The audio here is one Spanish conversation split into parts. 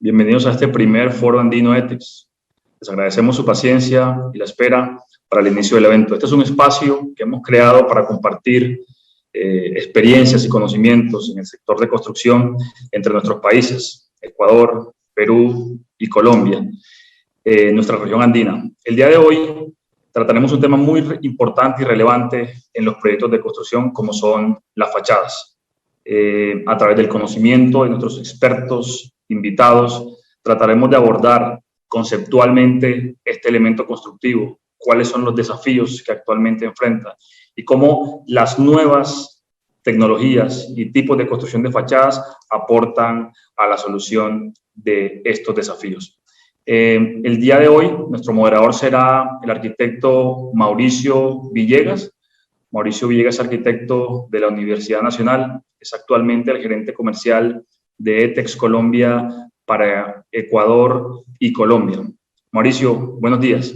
Bienvenidos a este primer Foro Andino ETEX. Les agradecemos su paciencia y la espera para el inicio del evento. Este es un espacio que hemos creado para compartir experiencias y conocimientos en el sector de construcción entre nuestros países, Ecuador, Perú y Colombia, nuestra región andina. El día de hoy trataremos un tema muy importante y relevante en los proyectos de construcción, como son las fachadas. A través del conocimiento de nuestros expertos invitados, trataremos de abordar conceptualmente este elemento constructivo, cuáles son los desafíos que actualmente enfrenta y cómo las nuevas tecnologías y tipos de construcción de fachadas aportan a la solución de estos desafíos. El día de hoy, nuestro moderador será el arquitecto Mauricio Villegas. Mauricio Villegas, arquitecto de la Universidad Nacional, es actualmente el gerente comercial de ETEX Colombia para Ecuador y Colombia. Mauricio, buenos días.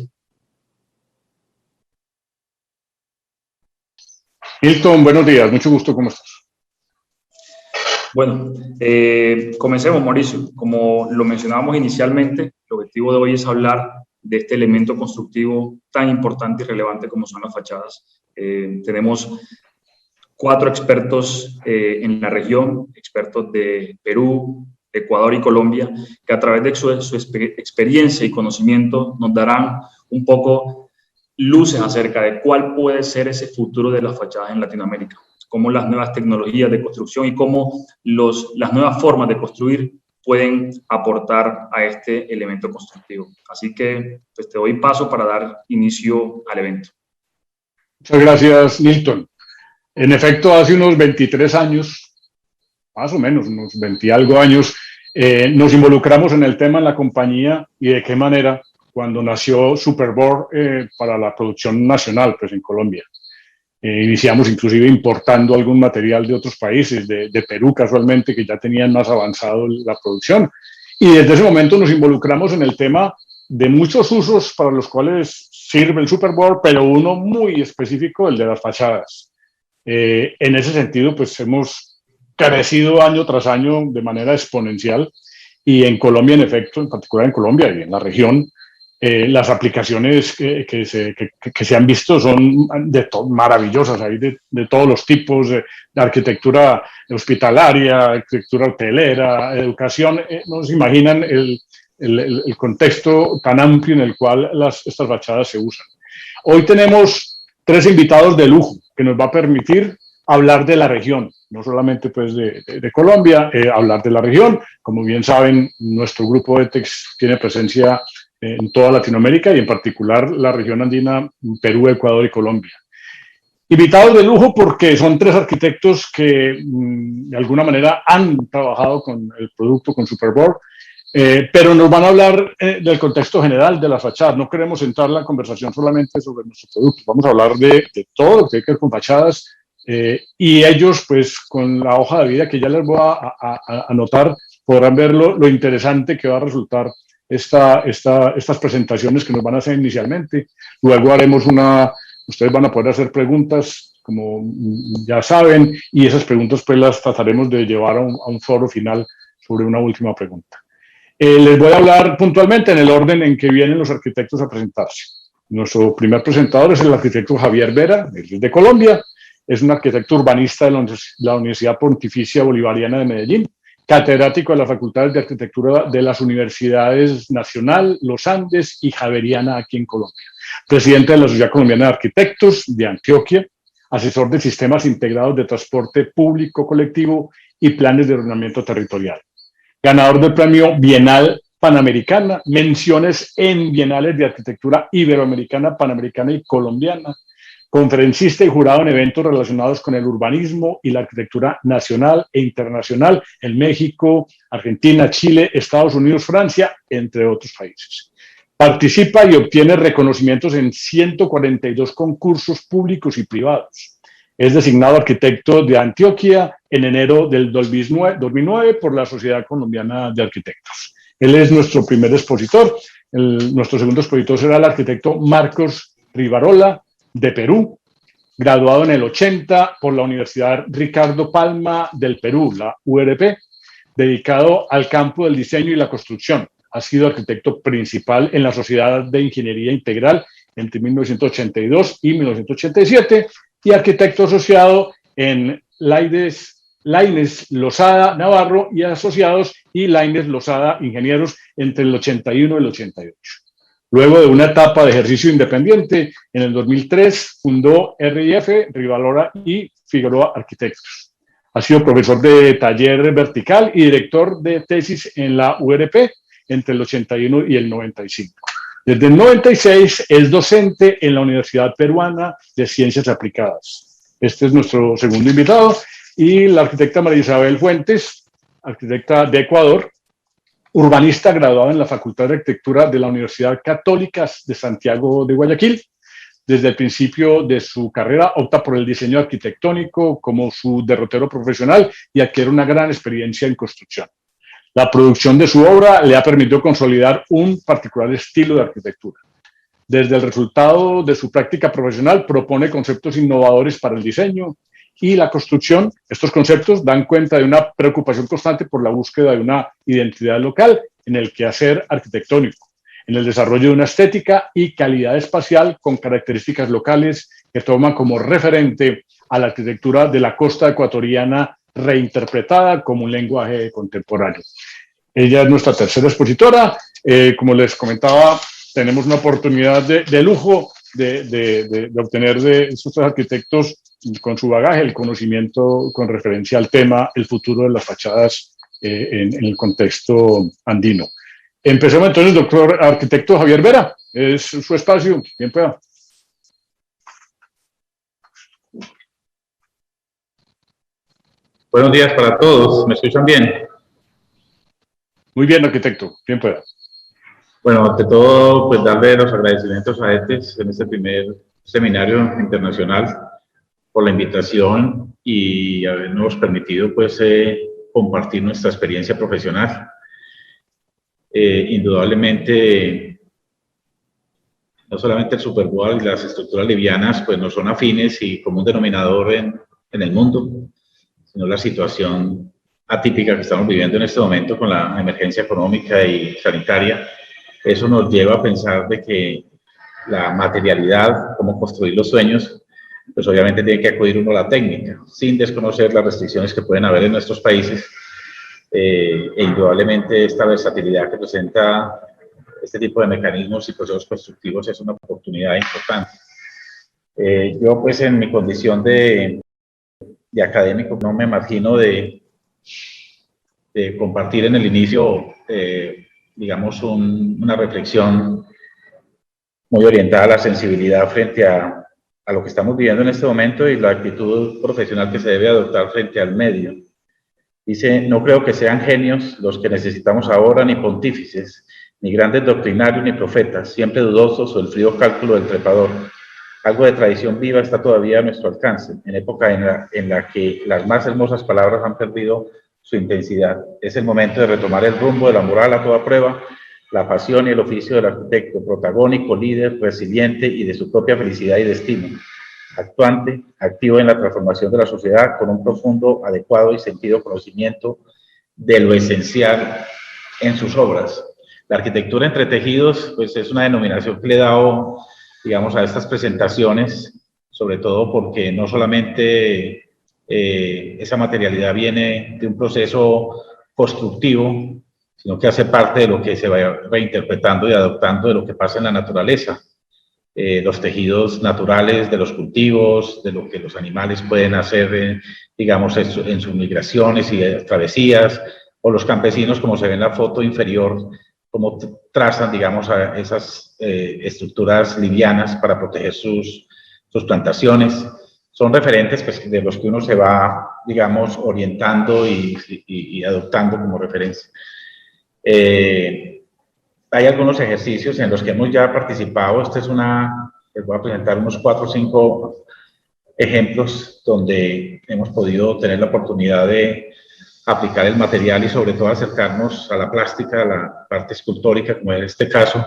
Hilton, buenos días, mucho gusto, ¿cómo estás? Bueno, comencemos, Mauricio. Como lo mencionábamos inicialmente, el objetivo de hoy es hablar de este elemento constructivo tan importante y relevante como son las fachadas. Tenemos 4 expertos en la región, expertos de Perú, Ecuador y Colombia, que a través de su experiencia y conocimiento nos darán un poco luces acerca de cuál puede ser ese futuro de las fachadas en Latinoamérica, cómo las nuevas tecnologías de construcción y cómo las nuevas formas de construir pueden aportar a este elemento constructivo. Así que pues, te doy paso para dar inicio al evento. Muchas gracias, Milton. En efecto, hace unos 23 años, más o menos, unos 20 y algo años, nos involucramos en el tema en la compañía y de qué manera cuando nació Superboard para la producción nacional, pues en Colombia. Iniciamos inclusive importando algún material de otros países, de Perú casualmente, que ya tenían más avanzado la producción. Y desde ese momento nos involucramos en el tema de muchos usos para los cuales sirve el Superboard, pero uno muy específico, el de las fachadas. En ese sentido, pues hemos crecido año tras año de manera exponencial y en Colombia, en efecto, en particular en Colombia y en la región, las aplicaciones que se han visto son maravillosas, hay de todos los tipos, de arquitectura hospitalaria, arquitectura hotelera, educación, no se imaginan el contexto tan amplio en el cual estas fachadas se usan. Hoy tenemos 3 invitados de lujo que nos va a permitir hablar de la región, no solamente pues de Colombia, hablar de la región. Como bien saben, nuestro grupo ETEX tiene presencia en toda Latinoamérica y en particular la región andina, Perú, Ecuador y Colombia. Invitados de lujo porque son 3 arquitectos que de alguna manera han trabajado con el producto, con Superboard, pero nos van a hablar del contexto general de las fachadas. No queremos centrar la conversación solamente sobre nuestro producto, vamos a hablar de todo lo que tiene que ver con fachadas y ellos, pues con la hoja de vida que ya les voy a anotar, podrán ver lo interesante que va a resultar estas presentaciones que nos van a hacer inicialmente. Luego haremos ustedes van a poder hacer preguntas, como ya saben, y esas preguntas pues las trataremos de llevar a un foro final sobre una última pregunta. Les voy a hablar puntualmente en el orden en que vienen los arquitectos a presentarse. Nuestro primer presentador es el arquitecto Javier Vera, de Colombia. Es un arquitecto urbanista de la Universidad Pontificia Bolivariana de Medellín, catedrático de las Facultades de Arquitectura de las Universidades Nacional, Los Andes y Javeriana aquí en Colombia. Presidente de la Sociedad Colombiana de Arquitectos de Antioquia, asesor de sistemas integrados de transporte público colectivo y planes de ordenamiento territorial. Ganador del premio Bienal Panamericana, menciones en bienales de arquitectura iberoamericana, panamericana y colombiana, conferencista y jurado en eventos relacionados con el urbanismo y la arquitectura nacional e internacional en México, Argentina, Chile, Estados Unidos, Francia, entre otros países. Participa y obtiene reconocimientos en 142 concursos públicos y privados. Es designado arquitecto de Antioquia en enero del 2009 por la Sociedad Colombiana de Arquitectos. Él es nuestro primer expositor. Nuestro segundo expositor será el arquitecto Marcos Rivarola, de Perú, graduado en el 80 por la Universidad Ricardo Palma del Perú, la URP. dedicado al campo del diseño y la construcción. Ha sido arquitecto principal en la Sociedad de Ingeniería Integral entre 1982 y 1987 y arquitecto asociado en Lainez Lozada Navarro y Asociados y Lainez Lozada Ingenieros entre el 81 y el 88. Luego de una etapa de ejercicio independiente, en el 2003 fundó R&F, Rivalora y Figueroa Arquitectos. Ha sido profesor de taller vertical y director de tesis en la URP entre el 81 y el 95. Desde el 96 es docente en la Universidad Peruana de Ciencias Aplicadas. Este es nuestro segundo invitado. Y la arquitecta María Isabel Fuentes, arquitecta de Ecuador, urbanista graduada en la Facultad de Arquitectura de la Universidad Católica de Santiago de Guayaquil. Desde el principio de su carrera opta por el diseño arquitectónico como su derrotero profesional y adquiere una gran experiencia en construcción. La producción de su obra le ha permitido consolidar un particular estilo de arquitectura. Desde el resultado de su práctica profesional propone conceptos innovadores para el diseño y la construcción. Estos conceptos dan cuenta de una preocupación constante por la búsqueda de una identidad local en el quehacer arquitectónico, en el desarrollo de una estética y calidad espacial con características locales que toman como referente a la arquitectura de la costa ecuatoriana reinterpretada como un lenguaje contemporáneo. Ella es nuestra tercera expositora. Como les comentaba, tenemos una oportunidad de lujo de obtener de estos arquitectos con su bagaje el conocimiento con referencia al tema, el futuro de las fachadas en el contexto andino. Empecemos entonces, doctor arquitecto Javier Vera. Es su espacio. Bien pueda. Buenos días para todos. ¿Me escuchan bien? Muy bien, arquitecto. Bien pueda. Bueno, ante todo, pues darle los agradecimientos a ETES en este primer seminario internacional por la invitación y habernos permitido pues compartir nuestra experiencia profesional. Indudablemente, no solamente el Superboal y las estructuras livianas pues no son afines y como un denominador en el mundo, sino la situación atípica que estamos viviendo en este momento con la emergencia económica y sanitaria. Eso nos lleva a pensar de que la materialidad, cómo construir los sueños, pues obviamente tiene que acudir uno a la técnica, sin desconocer las restricciones que pueden haber en nuestros países. E indudablemente esta versatilidad que presenta este tipo de mecanismos y procesos constructivos es una oportunidad importante. Yo pues en mi condición de académico no me imagino de compartir en el inicio digamos una reflexión muy orientada a la sensibilidad frente a lo que estamos viviendo en este momento y la actitud profesional que se debe adoptar frente al medio. Dice, no creo que sean genios los que necesitamos ahora, ni pontífices, ni grandes doctrinarios, ni profetas, siempre dudosos o el frío cálculo del trepador. Algo de tradición viva está todavía a nuestro alcance, en época en la que las más hermosas palabras han perdido su intensidad. Es el momento de retomar el rumbo de la moral a toda prueba, la pasión y el oficio del arquitecto, protagónico, líder, resiliente y de su propia felicidad y destino. Actuante, activo en la transformación de la sociedad con un profundo, adecuado y sentido conocimiento de lo esencial en sus obras. La arquitectura entre tejidos, pues es una denominación que le he dado, digamos, a estas presentaciones, sobre todo porque no solamente esa materialidad viene de un proceso constructivo, sino que hace parte de lo que se va reinterpretando y adoptando de lo que pasa en la naturaleza. Los tejidos naturales de los cultivos, de lo que los animales pueden hacer, digamos, en sus migraciones y travesías, o los campesinos, como se ve en la foto inferior, como trazan, digamos, a esas estructuras livianas para proteger sus plantaciones. Son referentes pues, de los que uno se va, digamos, orientando y adoptando como referencia. Hay algunos ejercicios en los que hemos ya participado. Les voy a presentar unos 4 o 5 ejemplos donde hemos podido tener la oportunidad de aplicar el material y sobre todo acercarnos a la plástica, a la parte escultórica, como en este caso.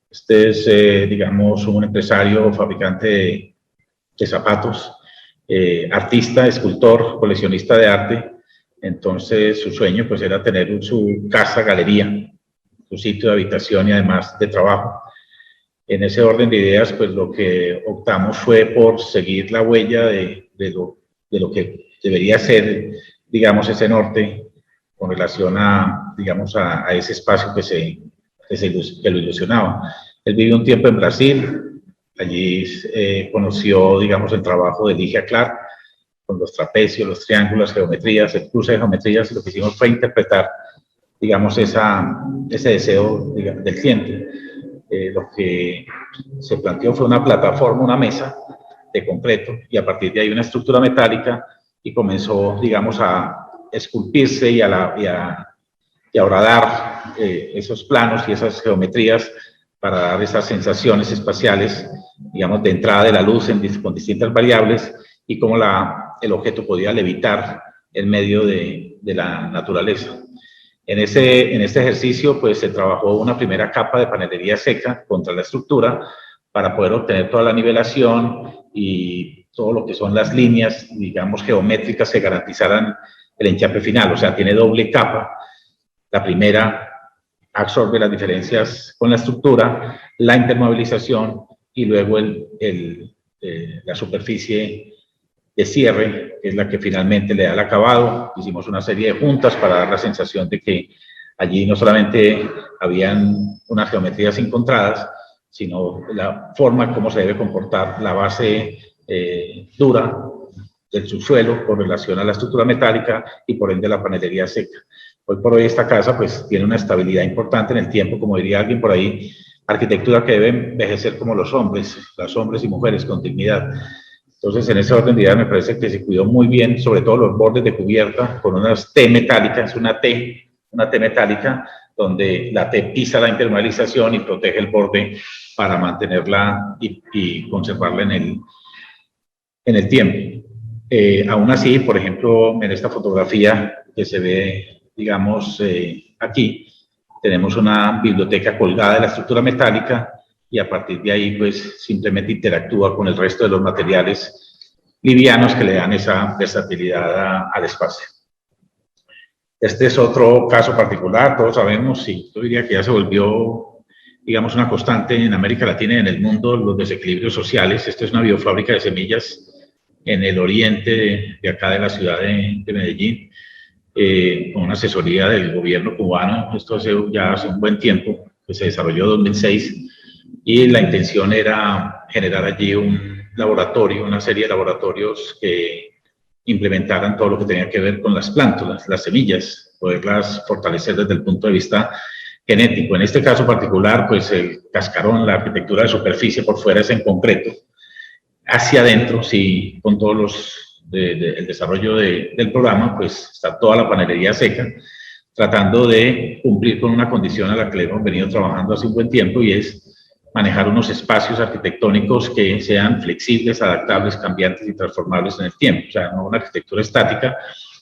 Este es, digamos, un empresario fabricante de zapatos, artista, escultor, coleccionista de arte, Entonces su sueño pues era tener su casa, galería, su sitio de habitación y además de trabajo. En ese orden de ideas, pues lo que optamos fue por seguir la huella de lo que debería ser, digamos, ese norte con relación a, digamos, a ese espacio que lo ilusionaba. Él vivió un tiempo en Brasil, allí conoció, digamos, el trabajo de Ligia Clark, con los trapecios, los triángulos, geometrías, el cruce de geometrías, y lo que hicimos fue interpretar, digamos, ese deseo, digamos, del cliente. Lo que se planteó fue una plataforma, una mesa de concreto, y a partir de ahí una estructura metálica, y comenzó, digamos, a esculpirse y a horadar esos planos y esas geometrías para dar esas sensaciones espaciales, digamos, de entrada de la luz con distintas variables, y cómo el objeto podía levitar en medio de la naturaleza. En este ejercicio, pues, se trabajó una primera capa de panelería seca contra la estructura para poder obtener toda la nivelación y todo lo que son las líneas, digamos, geométricas que garantizaran el enchape final. O sea, tiene doble capa. La primera absorbe las diferencias con la estructura, la intermovilización y luego la superficie de cierre, que es la que finalmente le da el acabado. Hicimos una serie de juntas para dar la sensación de que allí no solamente habían unas geometrías encontradas, sino la forma como se debe comportar la base dura del subsuelo con relación a la estructura metálica y por ende la panelería seca. Hoy por hoy esta casa pues tiene una estabilidad importante en el tiempo, como diría alguien por ahí, arquitectura que debe envejecer como los hombres y mujeres con dignidad. Entonces, en ese orden de ideas me parece que se cuidó muy bien, sobre todo los bordes de cubierta, con unas T metálicas, una T metálica, donde la T pisa la impermeabilización y protege el borde para mantenerla y conservarla en el tiempo. Aún así, por ejemplo, en esta fotografía que se ve, digamos, aquí, tenemos una biblioteca colgada de la estructura metálica, y a partir de ahí, pues, simplemente interactúa con el resto de los materiales livianos que le dan esa versatilidad al espacio. Este es otro caso particular, todos sabemos, y yo diría que ya se volvió, digamos, una constante en América Latina y en el mundo, los desequilibrios sociales. Esta es una biofábrica de semillas en el oriente de acá de la ciudad de Medellín, con una asesoría del gobierno cubano. Esto ya hace un buen tiempo, que se desarrolló en 2006. Y la intención era generar allí un laboratorio, una serie de laboratorios que implementaran todo lo que tenía que ver con las plántulas, las semillas, poderlas fortalecer desde el punto de vista genético. En este caso particular, pues el cascarón, la arquitectura de superficie por fuera es en concreto. Hacia adentro, sí, con todos el desarrollo del programa, pues está toda la panelería seca, tratando de cumplir con una condición a la que le hemos venido trabajando hace un buen tiempo, y es manejar unos espacios arquitectónicos que sean flexibles, adaptables, cambiantes y transformables en el tiempo. O sea, no una arquitectura estática,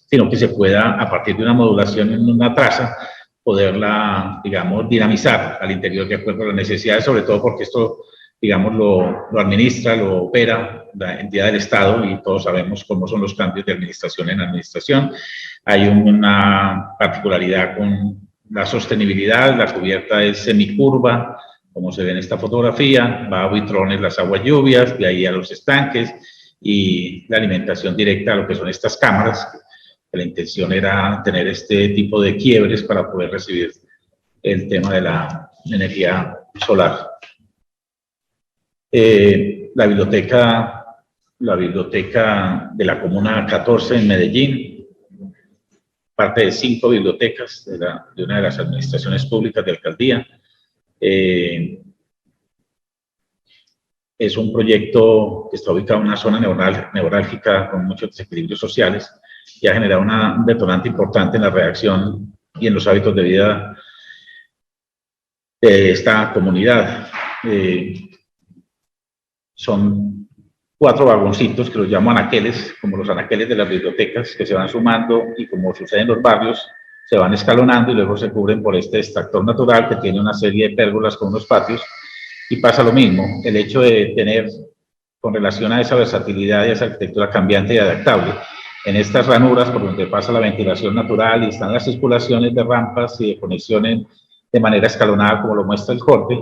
sino que se pueda, a partir de una modulación en una traza, poderla, digamos, dinamizar al interior de acuerdo a las necesidades, sobre todo porque esto, digamos, lo administra, lo opera la entidad del Estado, y todos sabemos cómo son los cambios de administración en administración. Hay una particularidad con la sostenibilidad, la cubierta es semicurva, como se ve en esta fotografía, va a buitrones las aguas lluvias, de ahí a los estanques, y la alimentación directa a lo que son estas cámaras, que la intención era tener este tipo de quiebres para poder recibir el tema de la energía solar. La biblioteca de la Comuna 14 en Medellín, parte de 5 bibliotecas de una de las administraciones públicas de alcaldía. Es un proyecto que está ubicado en una zona neurálgica con muchos desequilibrios sociales, y ha generado un detonante importante en la reacción y en los hábitos de vida de esta comunidad. Son 4 vagoncitos que los llamo anaqueles, como los anaqueles de las bibliotecas, que se van sumando, y como sucede en los barrios, se van escalonando y luego se cubren por este extractor natural que tiene una serie de pérgolas con unos patios. Y pasa lo mismo, el hecho de tener, con relación a esa versatilidad y a esa arquitectura cambiante y adaptable, en estas ranuras por donde pasa la ventilación natural y están las circulaciones de rampas y de conexiones de manera escalonada, como lo muestra el corte,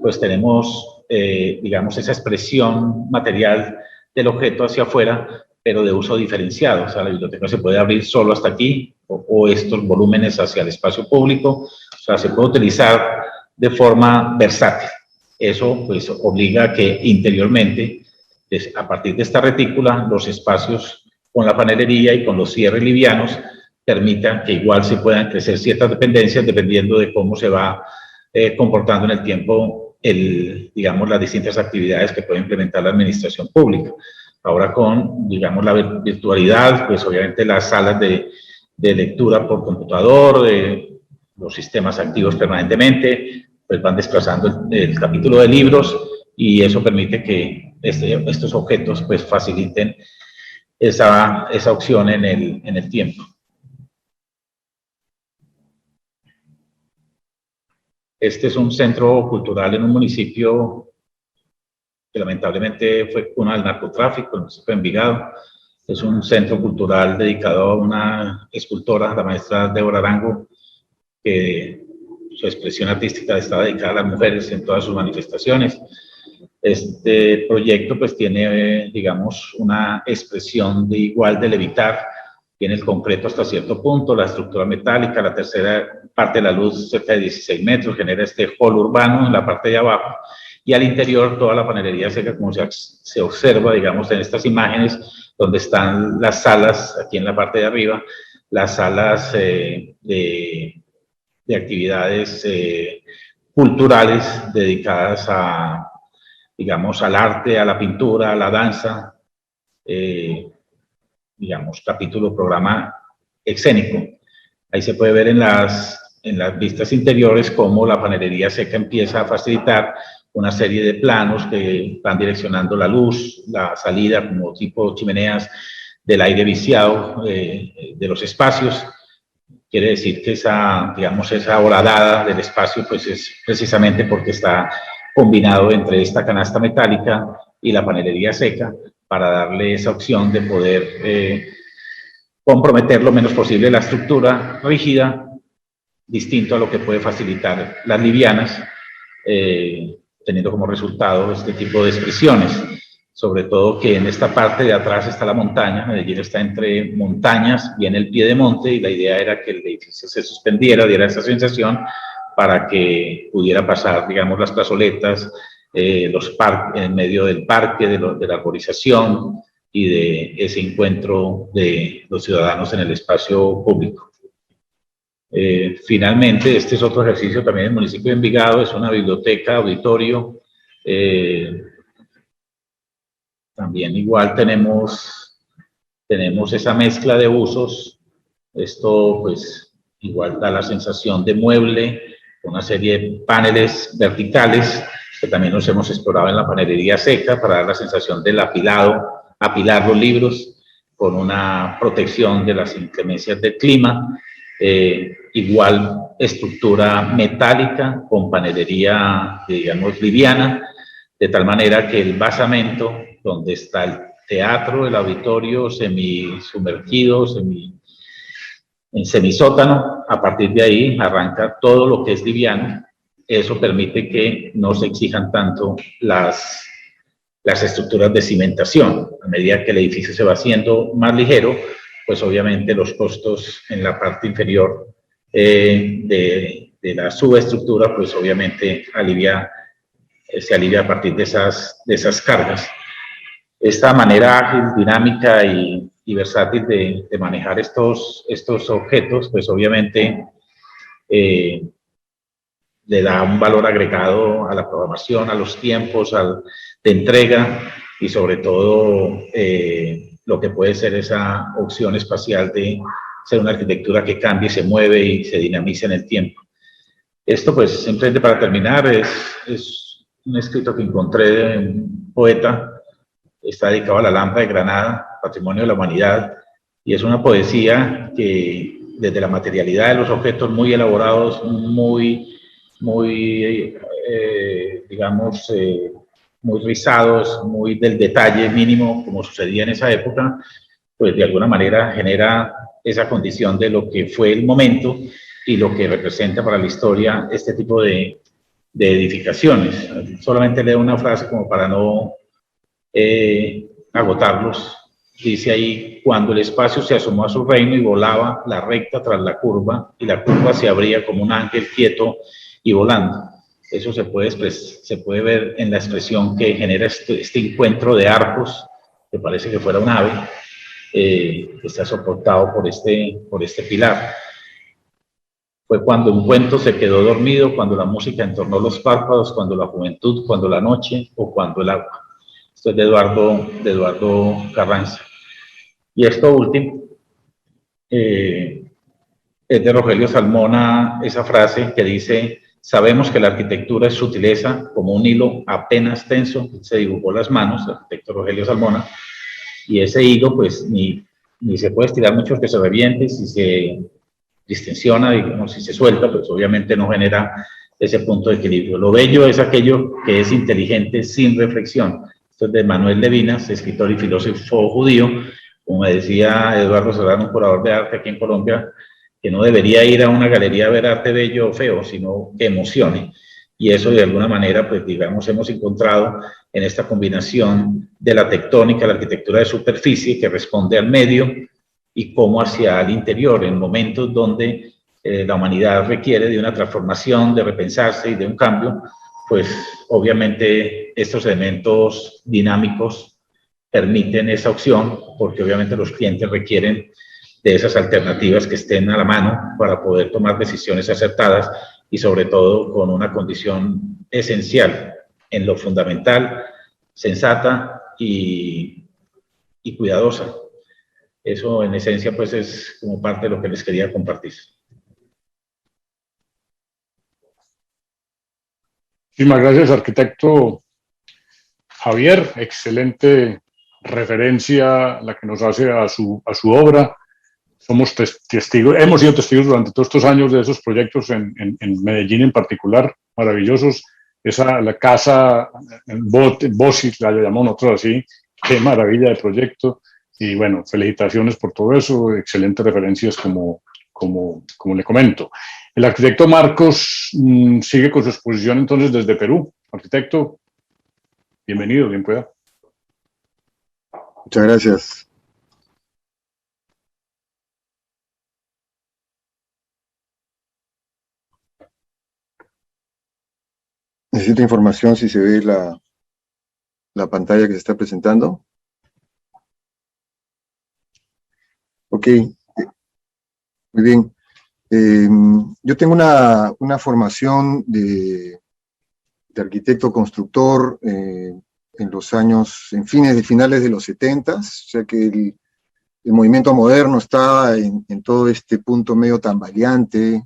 pues tenemos, digamos, esa expresión material del objeto hacia afuera, pero de uso diferenciado. O sea, la biblioteca se puede abrir solo hasta aquí, o estos volúmenes hacia el espacio público. O sea, se puede utilizar de forma versátil. Eso, pues, obliga a que interiormente, a partir de esta retícula, los espacios con la panelería y con los cierres livianos permitan que igual se puedan crecer ciertas dependencias dependiendo de cómo se va comportando en el tiempo digamos, las distintas actividades que puede implementar la administración pública. Ahora con, digamos, la virtualidad, pues obviamente las salas de lectura por computador, los sistemas activos permanentemente, pues van desplazando el capítulo de libros y eso permite que estos objetos pues faciliten esa opción en el tiempo. Este es un centro cultural en un municipio que lamentablemente fue cuna del narcotráfico, el municipio de Envigado. Es un centro cultural dedicado a una escultora, la maestra Débora Arango, que su expresión artística está dedicada a las mujeres en todas sus manifestaciones. Este proyecto pues tiene, digamos, una expresión de igual de levitar, tiene el concreto hasta cierto punto, la estructura metálica, la tercera parte de la luz cerca de 16 metros, genera este hall urbano en la parte de abajo, y al interior toda la panelería seca, como se observa, digamos, en estas imágenes, donde están las salas, aquí en la parte de arriba, las salas de actividades culturales dedicadas a, digamos, al arte, a la pintura, a la danza, digamos, capítulo, programa escénico. Ahí se puede ver en las vistas interiores cómo la panelería seca empieza a facilitar una serie de planos que van direccionando la luz, la salida como tipo chimeneas del aire viciado de los espacios. Quiere decir que digamos, esa horadada del espacio pues es precisamente porque está combinado entre esta canasta metálica y la panelería seca para darle esa opción de poder comprometer lo menos posible la estructura rígida, distinto a lo que puede facilitar las livianas, teniendo como resultado este tipo de expresiones. Sobre todo que en esta parte de atrás está la montaña, Medellín está entre montañas, viene el pie de monte y la idea era que el edificio se suspendiera, diera esa sensación para que pudiera pasar, digamos, las plazoletas, los parques, en medio del parque, de la arborización y de ese encuentro de los ciudadanos en el espacio público. Finalmente, este es otro ejercicio también del municipio de Envigado, es una biblioteca, auditorio. También igual tenemos esa mezcla de usos. Esto pues igual da la sensación de mueble, una serie de paneles verticales que también nos hemos explorado en la panelería seca para dar la sensación del apilado, apilar los libros con una protección de las inclemencias del clima. Igual estructura metálica con panelería, digamos, liviana, de tal manera que el basamento, donde está el teatro, el auditorio semisumergido, en semisótano, a partir de ahí arranca todo lo que es liviano. Eso permite que no se exijan tanto las estructuras de cimentación. A medida que el edificio se va haciendo más ligero, pues obviamente los costos en la parte inferior de la subestructura, pues obviamente se alivia a partir de esas cargas. Esta manera ágil, dinámica y versátil de manejar estos objetos, pues obviamente le da un valor agregado a la programación, a los tiempos, de entrega y sobre todo lo que puede ser esa opción espacial de ser una arquitectura que cambie, se mueve y se dinamiza en el tiempo. Esto pues simplemente para terminar es un escrito que encontré de un poeta, está dedicado a la Alhambra de Granada, Patrimonio de la Humanidad, y es una poesía que desde la materialidad de los objetos muy elaborados, muy digamos, muy rizados, muy del detalle mínimo, como sucedía en esa época, pues de alguna manera genera esa condición de lo que fue el momento y lo que representa para la historia este tipo de edificaciones. Solamente leo una frase como para no agotarlos. Dice ahí: cuando el espacio se asomó a su reino y volaba la recta tras la curva, y la curva se abría como un ángel quieto y volando. Eso se puede ver en la expresión que genera este encuentro de arcos, que parece que fuera un ave, que está soportado por este pilar. Fue cuando un cuento se quedó dormido, cuando la música entornó los párpados, cuando la juventud, cuando la noche o cuando el agua. Esto es de Eduardo Carranza. Y esto último es de Rogelio Salmona, esa frase que dice: sabemos que la arquitectura es sutileza, como un hilo apenas tenso. Se dibujó las manos, el arquitecto Rogelio Salmona, y ese hilo pues ni se puede estirar mucho que se reviente. Si se distensiona, digamos, si se suelta, pues obviamente no genera ese punto de equilibrio. Lo bello es aquello que es inteligente sin reflexión. Esto es de Manuel Levinas, escritor y filósofo judío. Como me decía Eduardo Serrano, un curador de arte aquí en Colombia, que no debería ir a una galería a ver arte bello o feo, sino que emocione. Y eso de alguna manera, pues digamos, hemos encontrado en esta combinación de la tectónica, la arquitectura de superficie, que responde al medio, y cómo hacia el interior, en momentos donde la humanidad requiere de una transformación, de repensarse y de un cambio, pues obviamente estos elementos dinámicos permiten esa opción, porque obviamente los clientes requieren de esas alternativas que estén a la mano para poder tomar decisiones acertadas, y sobre todo con una condición esencial en lo fundamental, sensata y cuidadosa. Eso en esencia pues es como parte de lo que les quería compartir. Muchísimas gracias, arquitecto Javier. Excelente referencia la que nos hace a su obra. Somos testigos, hemos sido testigos durante todos estos años de esos proyectos en Medellín en particular, maravillosos. La casa Bossi, la llamamos nosotros así, qué maravilla de proyecto. Y bueno, felicitaciones por todo eso, excelentes referencias como le comento. El arquitecto Marcos sigue con su exposición entonces desde Perú. Arquitecto, bienvenido, bien pueda. Muchas gracias. Necesito información si se ve la pantalla que se está presentando. Ok, muy bien. Yo tengo una formación de arquitecto constructor en los años, en finales de los 70s, o sea que el movimiento moderno está en todo este punto medio tambaleante,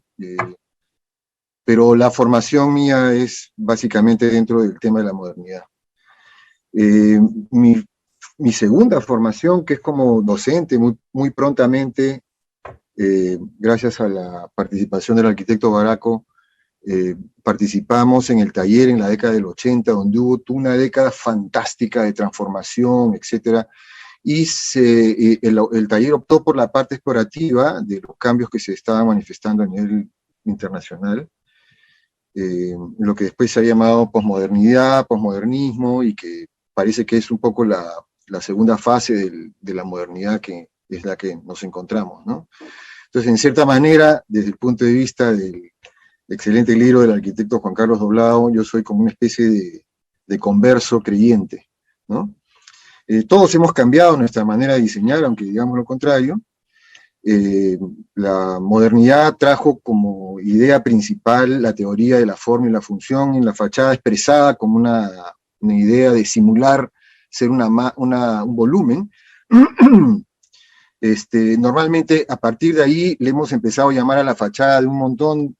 pero la formación mía es básicamente dentro del tema de la modernidad. Mi segunda formación, que es como docente, muy prontamente, gracias a la participación del arquitecto Baraco, participamos en el taller en la década del 80, donde hubo una década fantástica de transformación, etc. Y el taller optó por la parte explorativa de los cambios que se estaban manifestando a nivel internacional, lo que después se ha llamado posmodernidad, posmodernismo, y que parece que es un poco la segunda fase de la modernidad, que es la que nos encontramos, ¿no? Entonces, en cierta manera, desde el punto de vista del excelente libro del arquitecto Juan Carlos Doblado, yo soy como una especie de converso creyente, ¿no? Todos hemos cambiado nuestra manera de diseñar, aunque digamos lo contrario. La modernidad trajo como idea principal la teoría de la forma y la función en la fachada, expresada como una idea de simular ser un volumen. Normalmente a partir de ahí le hemos empezado a llamar a la fachada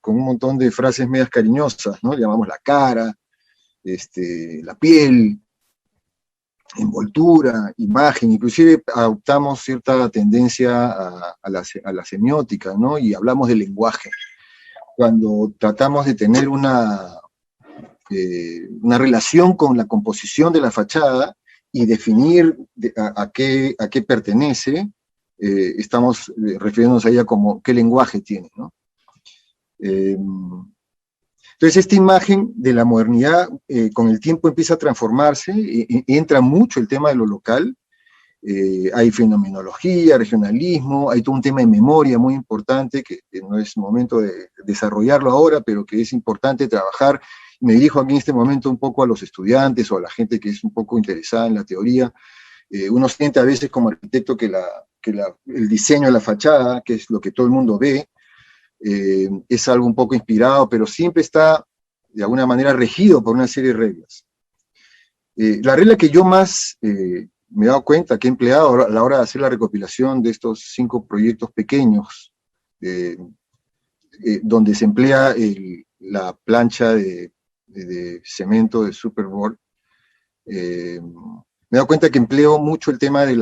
con un montón de frases medias cariñosas, ¿no? Le llamamos la cara, la piel, envoltura, imagen. Inclusive adoptamos cierta tendencia a la semiótica, ¿no? Y hablamos del lenguaje. Cuando tratamos de tener una relación con la composición de la fachada y definir a qué pertenece, estamos refiriéndonos a ella como qué lenguaje tiene, ¿no? Entonces, esta imagen de la modernidad con el tiempo empieza a transformarse, y entra mucho el tema de lo local. Hay fenomenología, regionalismo, hay todo un tema de memoria muy importante, que no es momento de desarrollarlo ahora, pero que es importante trabajar. Me dirijo aquí en este momento un poco a los estudiantes o a la gente que es un poco interesada en la teoría. Uno siente a veces como arquitecto que el diseño de la fachada, que es lo que todo el mundo ve, es algo un poco inspirado, pero siempre está de alguna manera regido por una serie de reglas. La regla que yo más me he dado cuenta, que he empleado a la hora de hacer la recopilación de estos 5 proyectos pequeños, donde se emplea la plancha de cemento de Superboard, me he dado cuenta que empleo mucho el tema de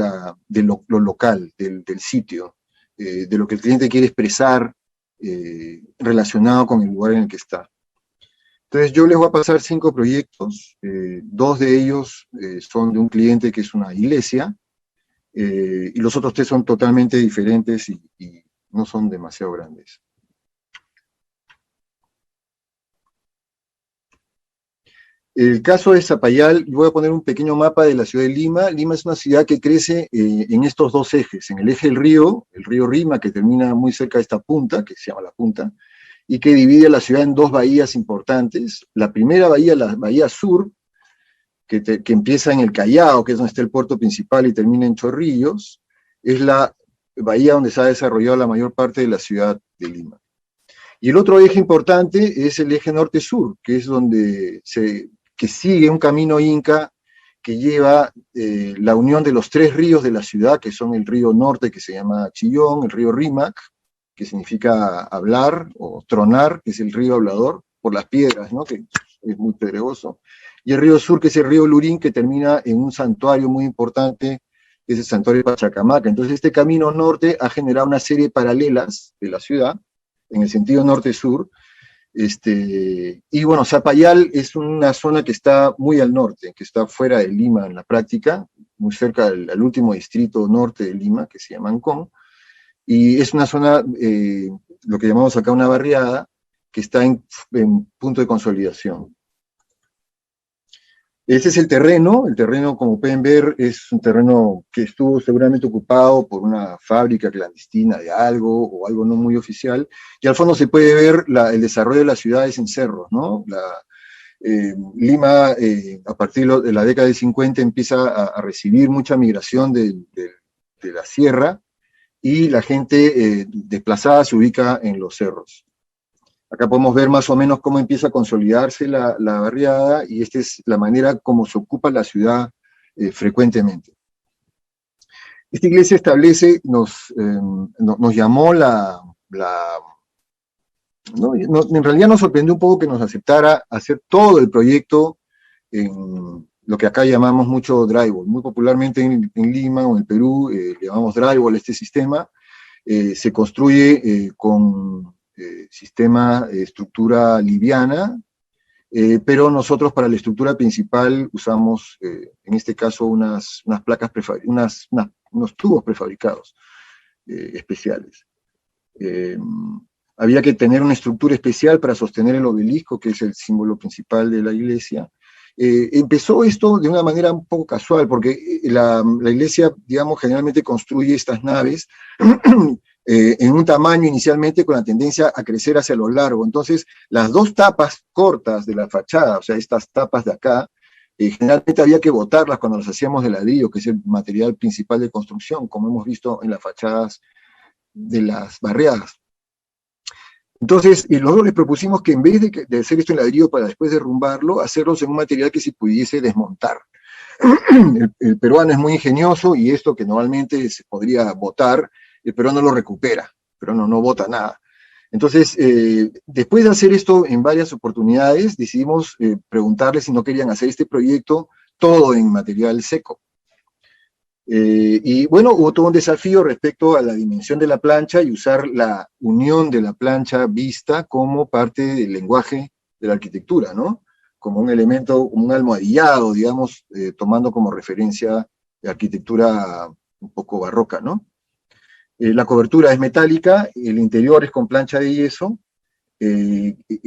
lo local, del sitio, de lo que el cliente quiere expresar, relacionado con el lugar en el que está. Entonces yo les voy a pasar 5 proyectos, 2 de ellos son de un cliente que es una iglesia, y los otros 3 son totalmente diferentes y no son demasiado grandes. El caso de Zapayal, voy a poner un pequeño mapa de la ciudad de Lima. Lima es una ciudad que crece en estos 2 ejes, en el eje del río, el río Rima, que termina muy cerca de esta punta, que se llama La Punta, y que divide la ciudad en 2 bahías importantes. La primera bahía, la bahía sur, que empieza en el Callao, que es donde está el puerto principal y termina en Chorrillos, es la bahía donde se ha desarrollado la mayor parte de la ciudad de Lima. Y el otro eje importante es el eje norte-sur, que es donde que sigue un camino inca que lleva la unión de los 3 ríos de la ciudad, que son el río norte, que se llama Chillón, el río Rímac, que significa hablar, o tronar, que es el río hablador, por las piedras, ¿no? Que es muy pedregoso, y el río sur, que es el río Lurín, que termina en un santuario muy importante, que es el santuario de Pachacamaca. Entonces este camino norte ha generado una serie de paralelas de la ciudad, en el sentido norte-sur, y bueno, Zapayal es una zona que está muy al norte, que está fuera de Lima en la práctica, muy cerca al último distrito norte de Lima, que se llama Ancón, y es una zona, lo que llamamos acá una barriada, que está en punto de consolidación. Este es el terreno como pueden ver es un terreno que estuvo seguramente ocupado por una fábrica clandestina de algo, o algo no muy oficial, y al fondo se puede ver el desarrollo de las ciudades en cerros, ¿no? Lima, a partir de la década de 50, empieza a recibir mucha migración de la sierra, y la gente desplazada se ubica en los cerros. Acá podemos ver más o menos cómo empieza a consolidarse la barriada, y esta es la manera como se ocupa la ciudad frecuentemente. Esta iglesia establece, nos llamó en realidad nos sorprendió un poco que nos aceptara hacer todo el proyecto en lo que acá llamamos mucho drywall. Muy popularmente en Lima o en el Perú le llamamos drywall este sistema. Se construye con sistema estructura liviana, pero nosotros para la estructura principal usamos, en este caso, unas placas unos tubos prefabricados especiales. Había que tener una estructura especial para sostener el obelisco, que es el símbolo principal de la iglesia. Empezó esto de una manera un poco casual, porque la iglesia, digamos, generalmente construye estas naves en un tamaño inicialmente con la tendencia a crecer hacia lo largo. Entonces, las 2 tapas cortas de la fachada, o sea, estas tapas de acá, generalmente había que botarlas cuando las hacíamos de ladrillo, que es el material principal de construcción, como hemos visto en las fachadas de las barriadas. Entonces, nosotros les propusimos que en vez de hacer esto en ladrillo para después derrumbarlo, hacerlos en un material que se pudiese desmontar. El peruano es muy ingenioso, y esto que normalmente se podría botar, el peruano lo recupera, el peruano no bota nada. Entonces, después de hacer esto en varias oportunidades, decidimos preguntarles si no querían hacer este proyecto todo en material seco. Y bueno, hubo todo un desafío respecto a la dimensión de la plancha y usar la unión de la plancha vista como parte del lenguaje de la arquitectura, ¿no? Como un elemento, un almohadillado, digamos, tomando como referencia la arquitectura un poco barroca, ¿no? La cobertura es metálica, el interior es con plancha de yeso.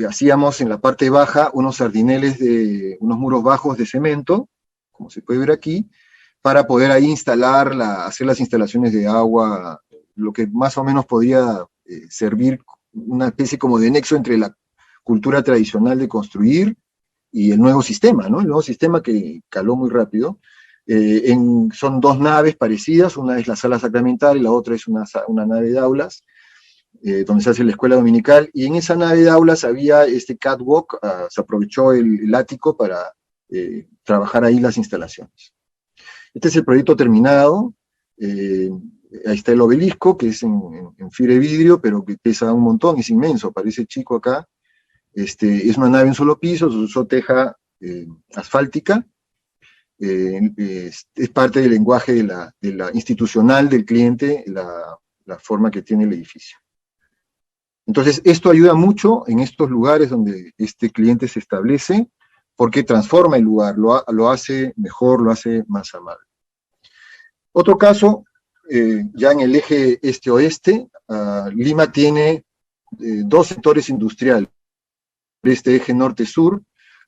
Hacíamos en la parte baja unos sardineles unos muros bajos de cemento, como se puede ver aquí, para poder ahí hacer las instalaciones de agua, lo que más o menos podía servir una especie como de nexo entre la cultura tradicional de construir y el nuevo sistema, ¿no? El nuevo sistema que caló muy rápido. Son dos naves parecidas, una es la sala sacramental y la otra es una nave de aulas, donde se hace la escuela dominical, y en esa nave de aulas había este catwalk, se aprovechó el ático para trabajar ahí las instalaciones. Este es el proyecto terminado, ahí está el obelisco, que es en fibra de vidrio, pero que pesa un montón, es inmenso, parece chico acá. Es una nave en un solo piso, se usó teja asfáltica, es parte del lenguaje de la institucional del cliente, la forma que tiene el edificio. Entonces, esto ayuda mucho en estos lugares donde este cliente se establece, porque transforma el lugar, lo hace mejor, lo hace más amable. Otro caso, ya en el eje este-oeste, Lima tiene dos sectores industriales. Este eje norte-sur,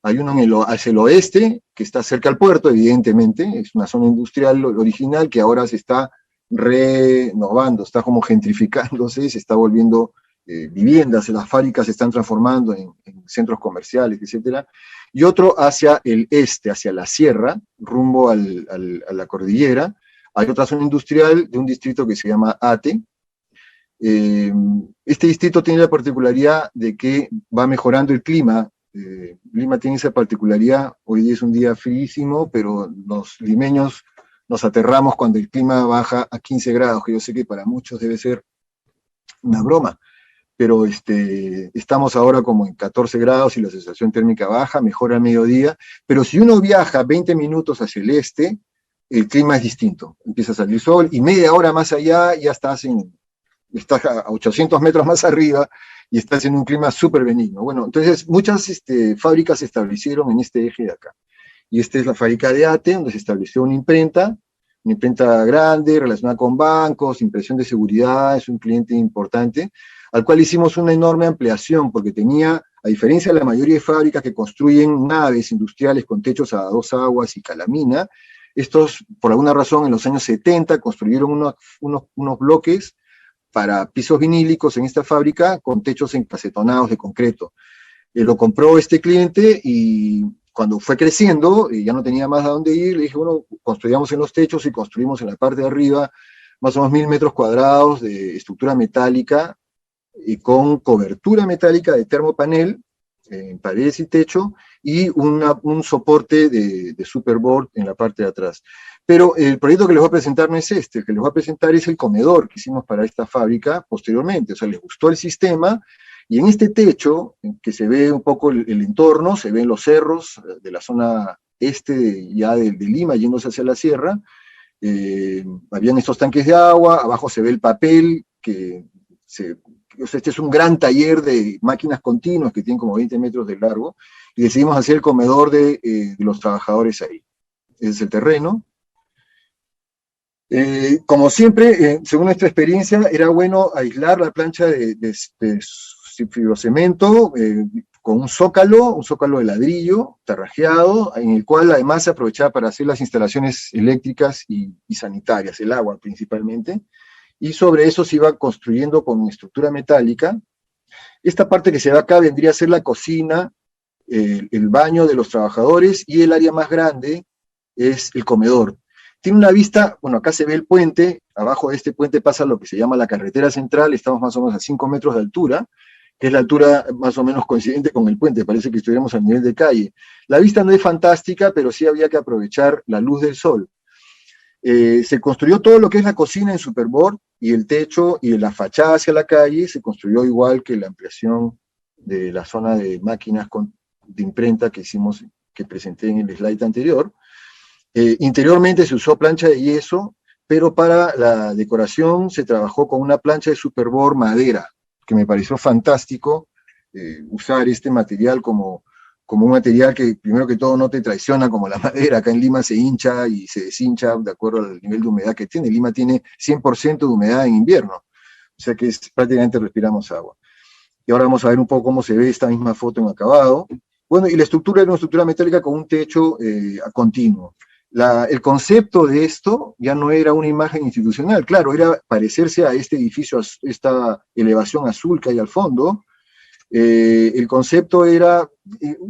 hay uno hacia el oeste, que está cerca al puerto, evidentemente, es una zona industrial original que ahora se está renovando, está como gentrificándose, se está volviendo viviendas, las fábricas se están transformando en centros comerciales, etc. Y otro hacia el este, hacia la sierra, rumbo a la cordillera. Hay otra zona industrial de un distrito que se llama Ate. Este distrito tiene la particularidad de que va mejorando el clima. Lima tiene esa particularidad, hoy día es un día fríísimo, pero los limeños nos aterramos cuando el clima baja a 15 grados, que yo sé que para muchos debe ser una broma, pero estamos ahora como en 14 grados y la sensación térmica baja, mejora al mediodía, pero si uno viaja 20 minutos hacia el este, el clima es distinto, empieza a salir sol, y media hora más allá ya estás a 800 metros más arriba, y estás en un clima súper benigno. Bueno, entonces muchas fábricas se establecieron en este eje de acá, y esta es la fábrica de Ate, donde se estableció una imprenta grande, relacionada con bancos, impresión de seguridad, es un cliente importante, al cual hicimos una enorme ampliación, porque tenía, a diferencia de la mayoría de fábricas que construyen naves industriales con techos a dos aguas y calamina, estos, por alguna razón, en los años 70 construyeron unos bloques para pisos vinílicos en esta fábrica con techos encasetonados de concreto. Lo compró este cliente y cuando fue creciendo, y ya no tenía más a dónde ir, le dije, bueno, construyamos en los techos y construimos en la parte de arriba más o menos 1000 metros cuadrados de estructura metálica y con cobertura metálica de termopanel en paredes y techo y un soporte de superboard en la parte de atrás. Pero el proyecto que les voy a presentar no es este, el que les voy a presentar es el comedor que hicimos para esta fábrica posteriormente. O sea, les gustó el sistema, y en este techo, en que se ve un poco el entorno, se ven los cerros de la zona este ya de Lima, yéndose hacia la sierra, habían estos tanques de agua, abajo se ve el papel, o sea, este es un gran taller de máquinas continuas que tienen como 20 metros de largo, y decidimos hacer el comedor de los trabajadores ahí. Ese es el terreno. Como siempre, según nuestra experiencia, era bueno aislar la plancha de fibrocemento con un zócalo de ladrillo, tarrajeado, en el cual además se aprovechaba para hacer las instalaciones eléctricas y sanitarias, el agua principalmente, y sobre eso se iba construyendo con estructura metálica. Esta parte que se ve acá vendría a ser la cocina, el baño de los trabajadores, y el área más grande es el comedor. Tiene una vista, bueno, acá se ve el puente, abajo de este puente pasa lo que se llama la carretera central, estamos más o menos a 5 metros de altura, que es la altura más o menos coincidente con el puente, parece que estuviéramos a nivel de calle. La vista no es fantástica, pero sí había que aprovechar la luz del sol. Se construyó todo lo que es la cocina en superboard, y el techo y la fachada hacia la calle se construyó igual que la ampliación de la zona de máquinas de imprenta que hicimos, que presenté en el slide anterior. Interiormente se usó plancha de yeso, pero para la decoración se trabajó con una plancha de superboard madera, que me pareció fantástico usar este material como como un material que, primero que todo, no te traiciona como la madera. Acá en Lima se hincha y se deshincha de acuerdo al nivel de humedad que tiene. Lima tiene 100% de humedad en invierno, o sea que prácticamente respiramos agua. Y ahora vamos a ver un poco cómo se ve esta misma foto en acabado. Bueno, y la estructura era una estructura metálica con un techo continuo. El concepto de esto ya no era una imagen institucional, claro, era parecerse a este edificio, a esta elevación azul que hay al fondo. El concepto era,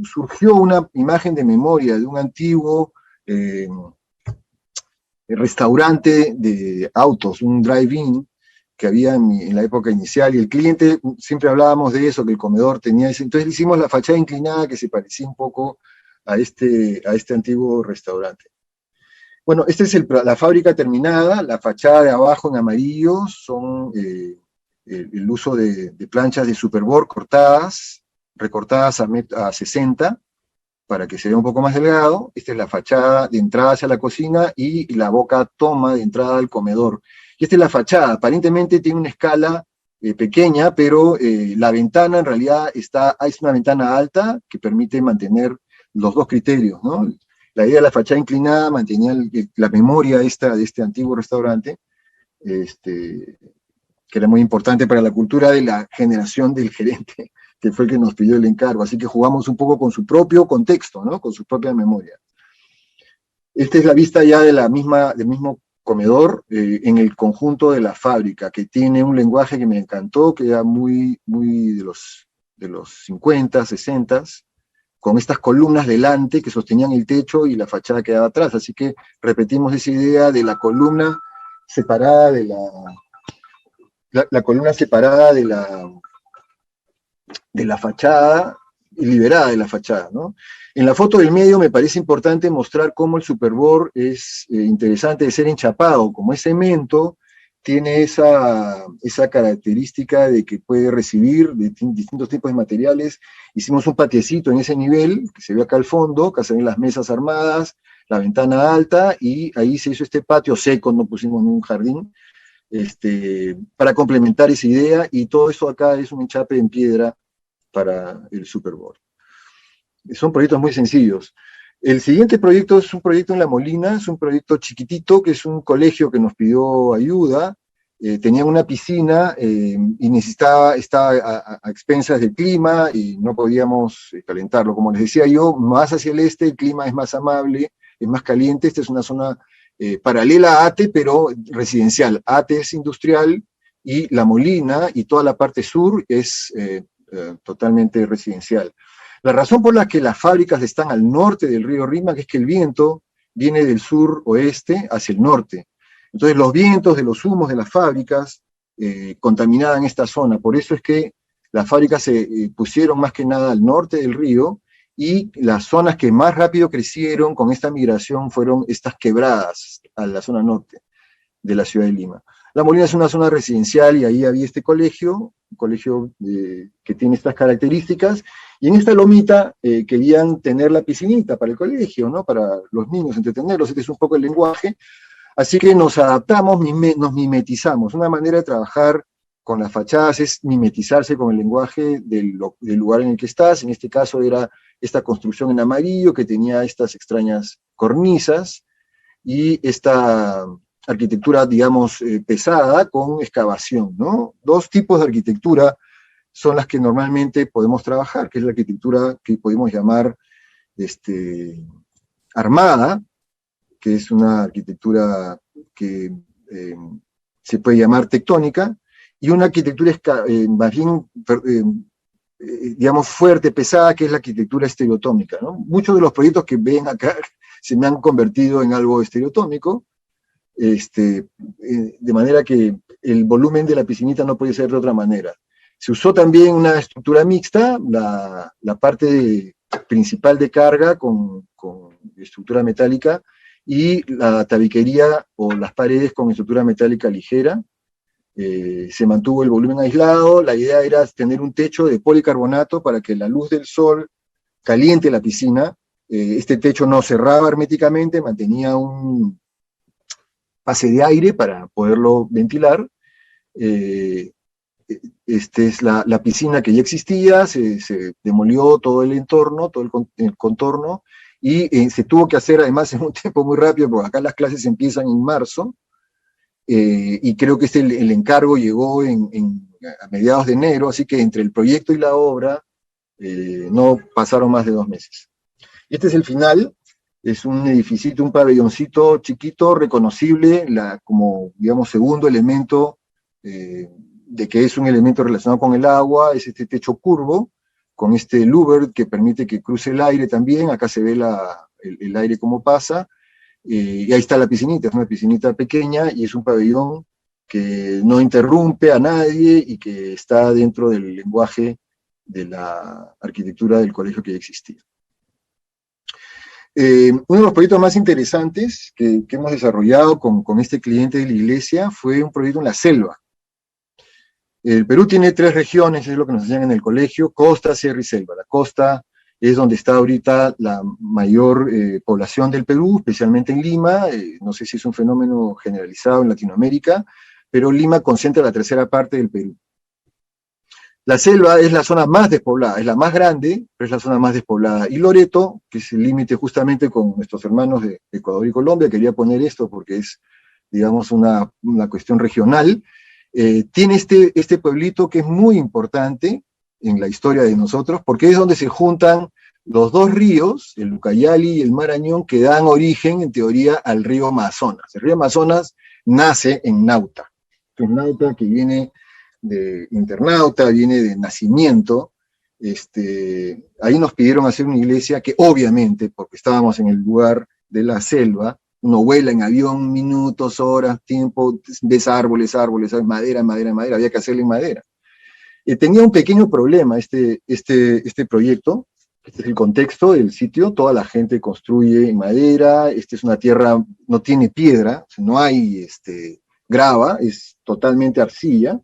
surgió una imagen de memoria de un antiguo restaurante de autos, un drive-in que había en la época inicial, y el cliente, siempre hablábamos de eso, que el comedor tenía ese, entonces le hicimos la fachada inclinada que se parecía un poco a este antiguo restaurante. Bueno, esta es la fábrica terminada, la fachada de abajo en amarillo son el uso de planchas de Superboard cortadas, recortadas a 60, para que se vea un poco más delgado. Esta es la fachada de entrada hacia la cocina y la boca toma de entrada al comedor. Y esta es la fachada, aparentemente tiene una escala pequeña, pero la ventana en realidad es una ventana alta que permite mantener los dos criterios, ¿no? La idea de la fachada inclinada mantenía la memoria de este antiguo restaurante, que era muy importante para la cultura de la generación del gerente, que fue el que nos pidió el encargo. Así que jugamos un poco con su propio contexto, ¿no? Con su propia memoria. Esta es la vista ya del mismo comedor en el conjunto de la fábrica, que tiene un lenguaje que me encantó, que era muy de los 50, 60, con estas columnas delante que sostenían el techo y la fachada quedaba atrás. Así que repetimos esa idea de la columna separada de la columna separada de la fachada y liberada de la fachada, ¿no? En la foto del medio me parece importante mostrar cómo el Superboard es interesante de ser enchapado, como es cemento, tiene esa característica de que puede recibir distintos tipos de materiales. Hicimos un patiecito en ese nivel, que se ve acá al fondo, que se ven las mesas armadas, la ventana alta, y ahí se hizo este patio seco, no pusimos ningún jardín, para complementar esa idea, y todo eso acá es un enchape en piedra para el Superboard. Son proyectos muy sencillos. El siguiente proyecto es un proyecto en La Molina, es un proyecto chiquitito, que es un colegio que nos pidió ayuda, tenía una piscina y estaba a expensas del clima y no podíamos calentarlo. Como les decía yo, más hacia el este el clima es más amable, es más caliente. Esta es una zona paralela a Ate, pero residencial. Ate es industrial y La Molina y toda la parte sur es totalmente residencial. La razón por la que las fábricas están al norte del río Rímac es que el viento viene del sur-oeste hacia el norte. Entonces los vientos de los humos de las fábricas contaminaban esta zona. Por eso es que las fábricas se pusieron más que nada al norte del río, y las zonas que más rápido crecieron con esta migración fueron estas quebradas a la zona norte de la ciudad de Lima. La Molina es una zona residencial y ahí había este colegio, un colegio que tiene estas características, y en esta lomita querían tener la piscinita para el colegio, ¿no? Para los niños, entretenerlos. Este es un poco el lenguaje, así que nos adaptamos, nos mimetizamos. Una manera de trabajar con las fachadas es mimetizarse con el lenguaje del lugar en el que estás. En este caso era esta construcción en amarillo que tenía estas extrañas cornisas, y esta arquitectura, digamos, pesada con excavación, ¿no? Dos tipos de arquitectura son las que normalmente podemos trabajar, que es la arquitectura que podemos llamar armada, que es una arquitectura que se puede llamar tectónica, y una arquitectura más bien, digamos, fuerte, pesada, que es la arquitectura estereotómica, ¿no? Muchos de los proyectos que ven acá se me han convertido en algo estereotómico, de manera que el volumen de la piscinita no puede ser de otra manera. Se usó también una estructura mixta, la parte principal de carga con estructura metálica, y la tabiquería o las paredes con estructura metálica ligera. Se mantuvo el volumen aislado. La idea era tener un techo de policarbonato para que la luz del sol caliente la piscina. Este techo no cerraba herméticamente, mantenía un pase de aire para poderlo ventilar. esta es la piscina que ya existía, se demolió todo el entorno, todo el contorno, y se tuvo que hacer además en un tiempo muy rápido, porque acá las clases empiezan en marzo, y creo que el encargo llegó a mediados de enero, así que entre el proyecto y la obra no pasaron más de 2 meses. Este es el final, es un edificito, un pabelloncito chiquito, reconocible, como, digamos, segundo elemento de que es un elemento relacionado con el agua, es este techo curvo, con este louver que permite que cruce el aire también, acá se ve el aire como pasa, y ahí está la piscinita, es una piscinita pequeña y es un pabellón que no interrumpe a nadie y que está dentro del lenguaje de la arquitectura del colegio que ya existía. Uno de los proyectos más interesantes que hemos desarrollado con este cliente de la iglesia fue un proyecto en la selva. El Perú tiene 3 regiones, es lo que nos enseñan en el colegio: costa, sierra y selva. La costa es donde está ahorita la mayor población del Perú, especialmente en Lima. No sé si es un fenómeno generalizado en Latinoamérica, pero Lima concentra la 3ª parte del Perú. La selva es la zona más despoblada, es la más grande, pero es la zona más despoblada. Y Loreto, que es el límite justamente con nuestros hermanos de Ecuador y Colombia, quería poner esto porque es, digamos, una cuestión regional, tiene este pueblito que es muy importante en la historia de nosotros, porque es donde se juntan los 2 ríos, el Ucayali y el Marañón, que dan origen, en teoría, al río Amazonas. El río Amazonas nace en Nauta. Es Nauta que viene de internauta, viene de nacimiento. Ahí nos pidieron hacer una iglesia que obviamente, porque estábamos en el lugar de la selva, uno vuela en avión minutos, horas, tiempo, ves árboles, madera, había que hacerle en madera. Tenía un pequeño problema este proyecto. Este es el contexto del sitio: toda la gente construye en madera, es una tierra, no tiene piedra, no hay grava, es totalmente arcilla.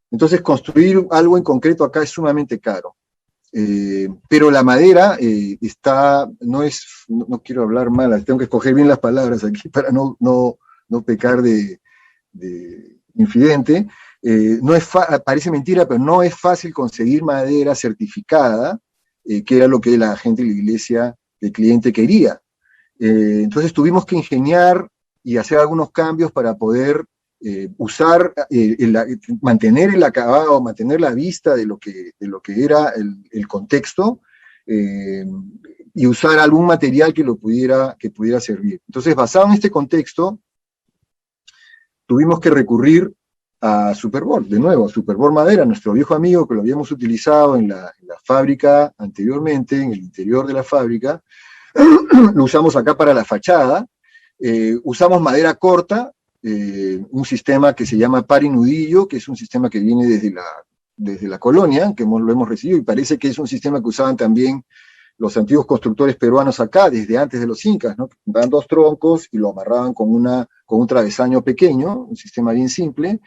Entonces construir algo en concreto acá es sumamente caro. Pero la madera no quiero hablar mal, tengo que escoger bien las palabras aquí para no pecar de infidente. Parece mentira, pero no es fácil conseguir madera certificada, que era lo que la gente de la iglesia, el cliente, quería. Entonces tuvimos que ingeniar y hacer algunos cambios para poder mantener el acabado, mantener la vista de lo que era el contexto, y usar algún material que pudiera servir. Entonces, basado en este contexto, tuvimos que recurrir a Superboard, de nuevo, Superboard Madera, nuestro viejo amigo que lo habíamos utilizado en la fábrica anteriormente, en el interior de la fábrica. Lo usamos acá para la fachada. Usamos madera corta, un sistema que se llama par y nudillo, que es un sistema que viene desde la colonia, que lo hemos recibido, y parece que es un sistema que usaban también los antiguos constructores peruanos acá, desde antes de los incas, ¿no? Daban 2 troncos y lo amarraban con un travesaño pequeño, un sistema bien simple,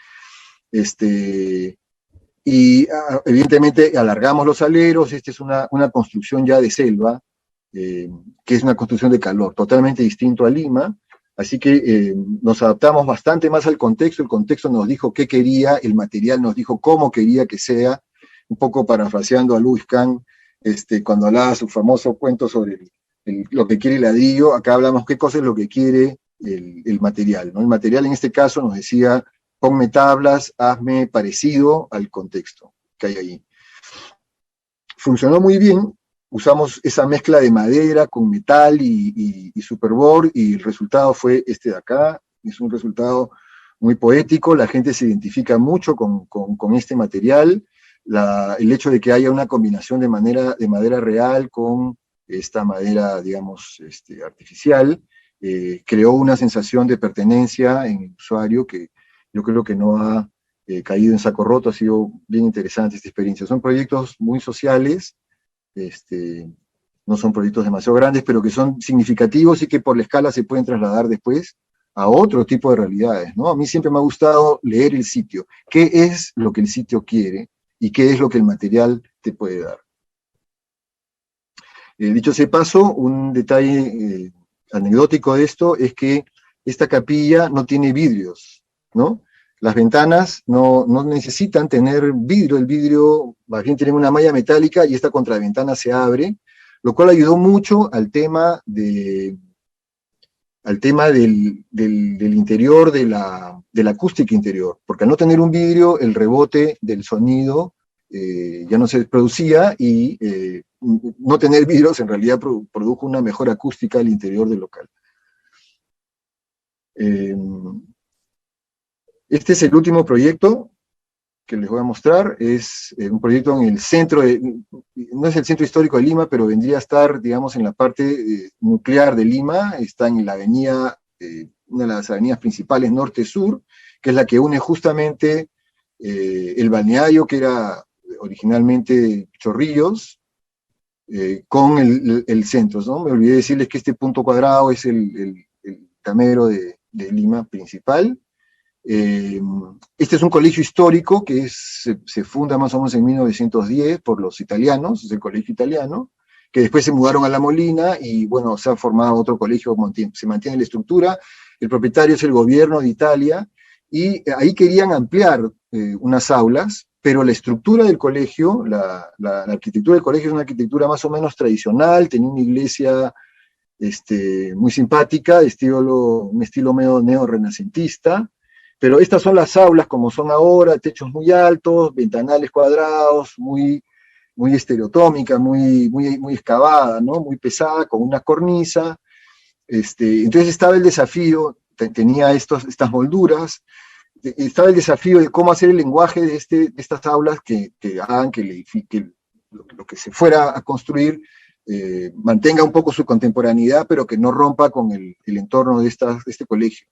y evidentemente alargamos los aleros. Esta es una construcción ya de selva, que es una construcción de calor, totalmente distinto a Lima. Así que nos adaptamos bastante más al contexto. El contexto nos dijo qué quería, el material nos dijo cómo quería que sea, un poco parafraseando a Louis Kahn, cuando hablaba su famoso cuento sobre lo que quiere el ladrillo. Acá hablamos qué cosa es lo que quiere el material, ¿no? El material en este caso nos decía: ponme tablas, hazme parecido al contexto que hay ahí. Funcionó muy bien. Usamos esa mezcla de madera con metal y Superboard, y el resultado fue este de acá. Es un resultado muy poético, la gente se identifica mucho con este material. El hecho de que haya una combinación de madera real con esta madera, digamos, artificial, creó una sensación de pertenencia en el usuario que yo creo que no ha caído en saco roto. Ha sido bien interesante esta experiencia. Son proyectos muy sociales, no son proyectos demasiado grandes, pero que son significativos y que por la escala se pueden trasladar después a otro tipo de realidades, ¿no? A mí siempre me ha gustado leer el sitio, qué es lo que el sitio quiere y qué es lo que el material te puede dar. Dicho ese paso, un detalle anecdótico de esto es que esta capilla no tiene vidrios, ¿no? Las ventanas no necesitan tener vidrio, el vidrio más bien tiene una malla metálica y esta contraventana se abre, lo cual ayudó mucho al tema del interior, de la acústica interior, porque al no tener un vidrio, el rebote del sonido ya no se producía y no tener vidrios en realidad produjo una mejor acústica al interior del local. Este es el último proyecto que les voy a mostrar, es un proyecto en el centro, no es el centro histórico de Lima, pero vendría a estar, digamos, en la parte nuclear de Lima, está en la avenida, una de las avenidas principales norte-sur, que es la que une justamente el balneario, que era originalmente Chorrillos, con el centro, ¿no? Me olvidé decirles que este punto cuadrado es el camero de Lima principal. Este es un colegio histórico que se funda más o menos en 1910 por los italianos, es el colegio italiano, que después se mudaron a La Molina y bueno, se ha formado otro colegio, se mantiene la estructura, el propietario es el gobierno de Italia y ahí querían ampliar unas aulas, pero la estructura del colegio, la arquitectura del colegio es una arquitectura más o menos tradicional, tenía una iglesia muy simpática, un estilo medio neorrenacentista, pero estas son las aulas como son ahora, techos muy altos, ventanales cuadrados, muy estereotómica, muy excavada, ¿no? Muy pesada, con una cornisa. Entonces estaba el desafío, tenía estas molduras, estaba el desafío de cómo hacer el lenguaje de estas aulas que hagan que lo que se fuera a construir mantenga un poco su contemporaneidad, pero que no rompa con el entorno de este colegio.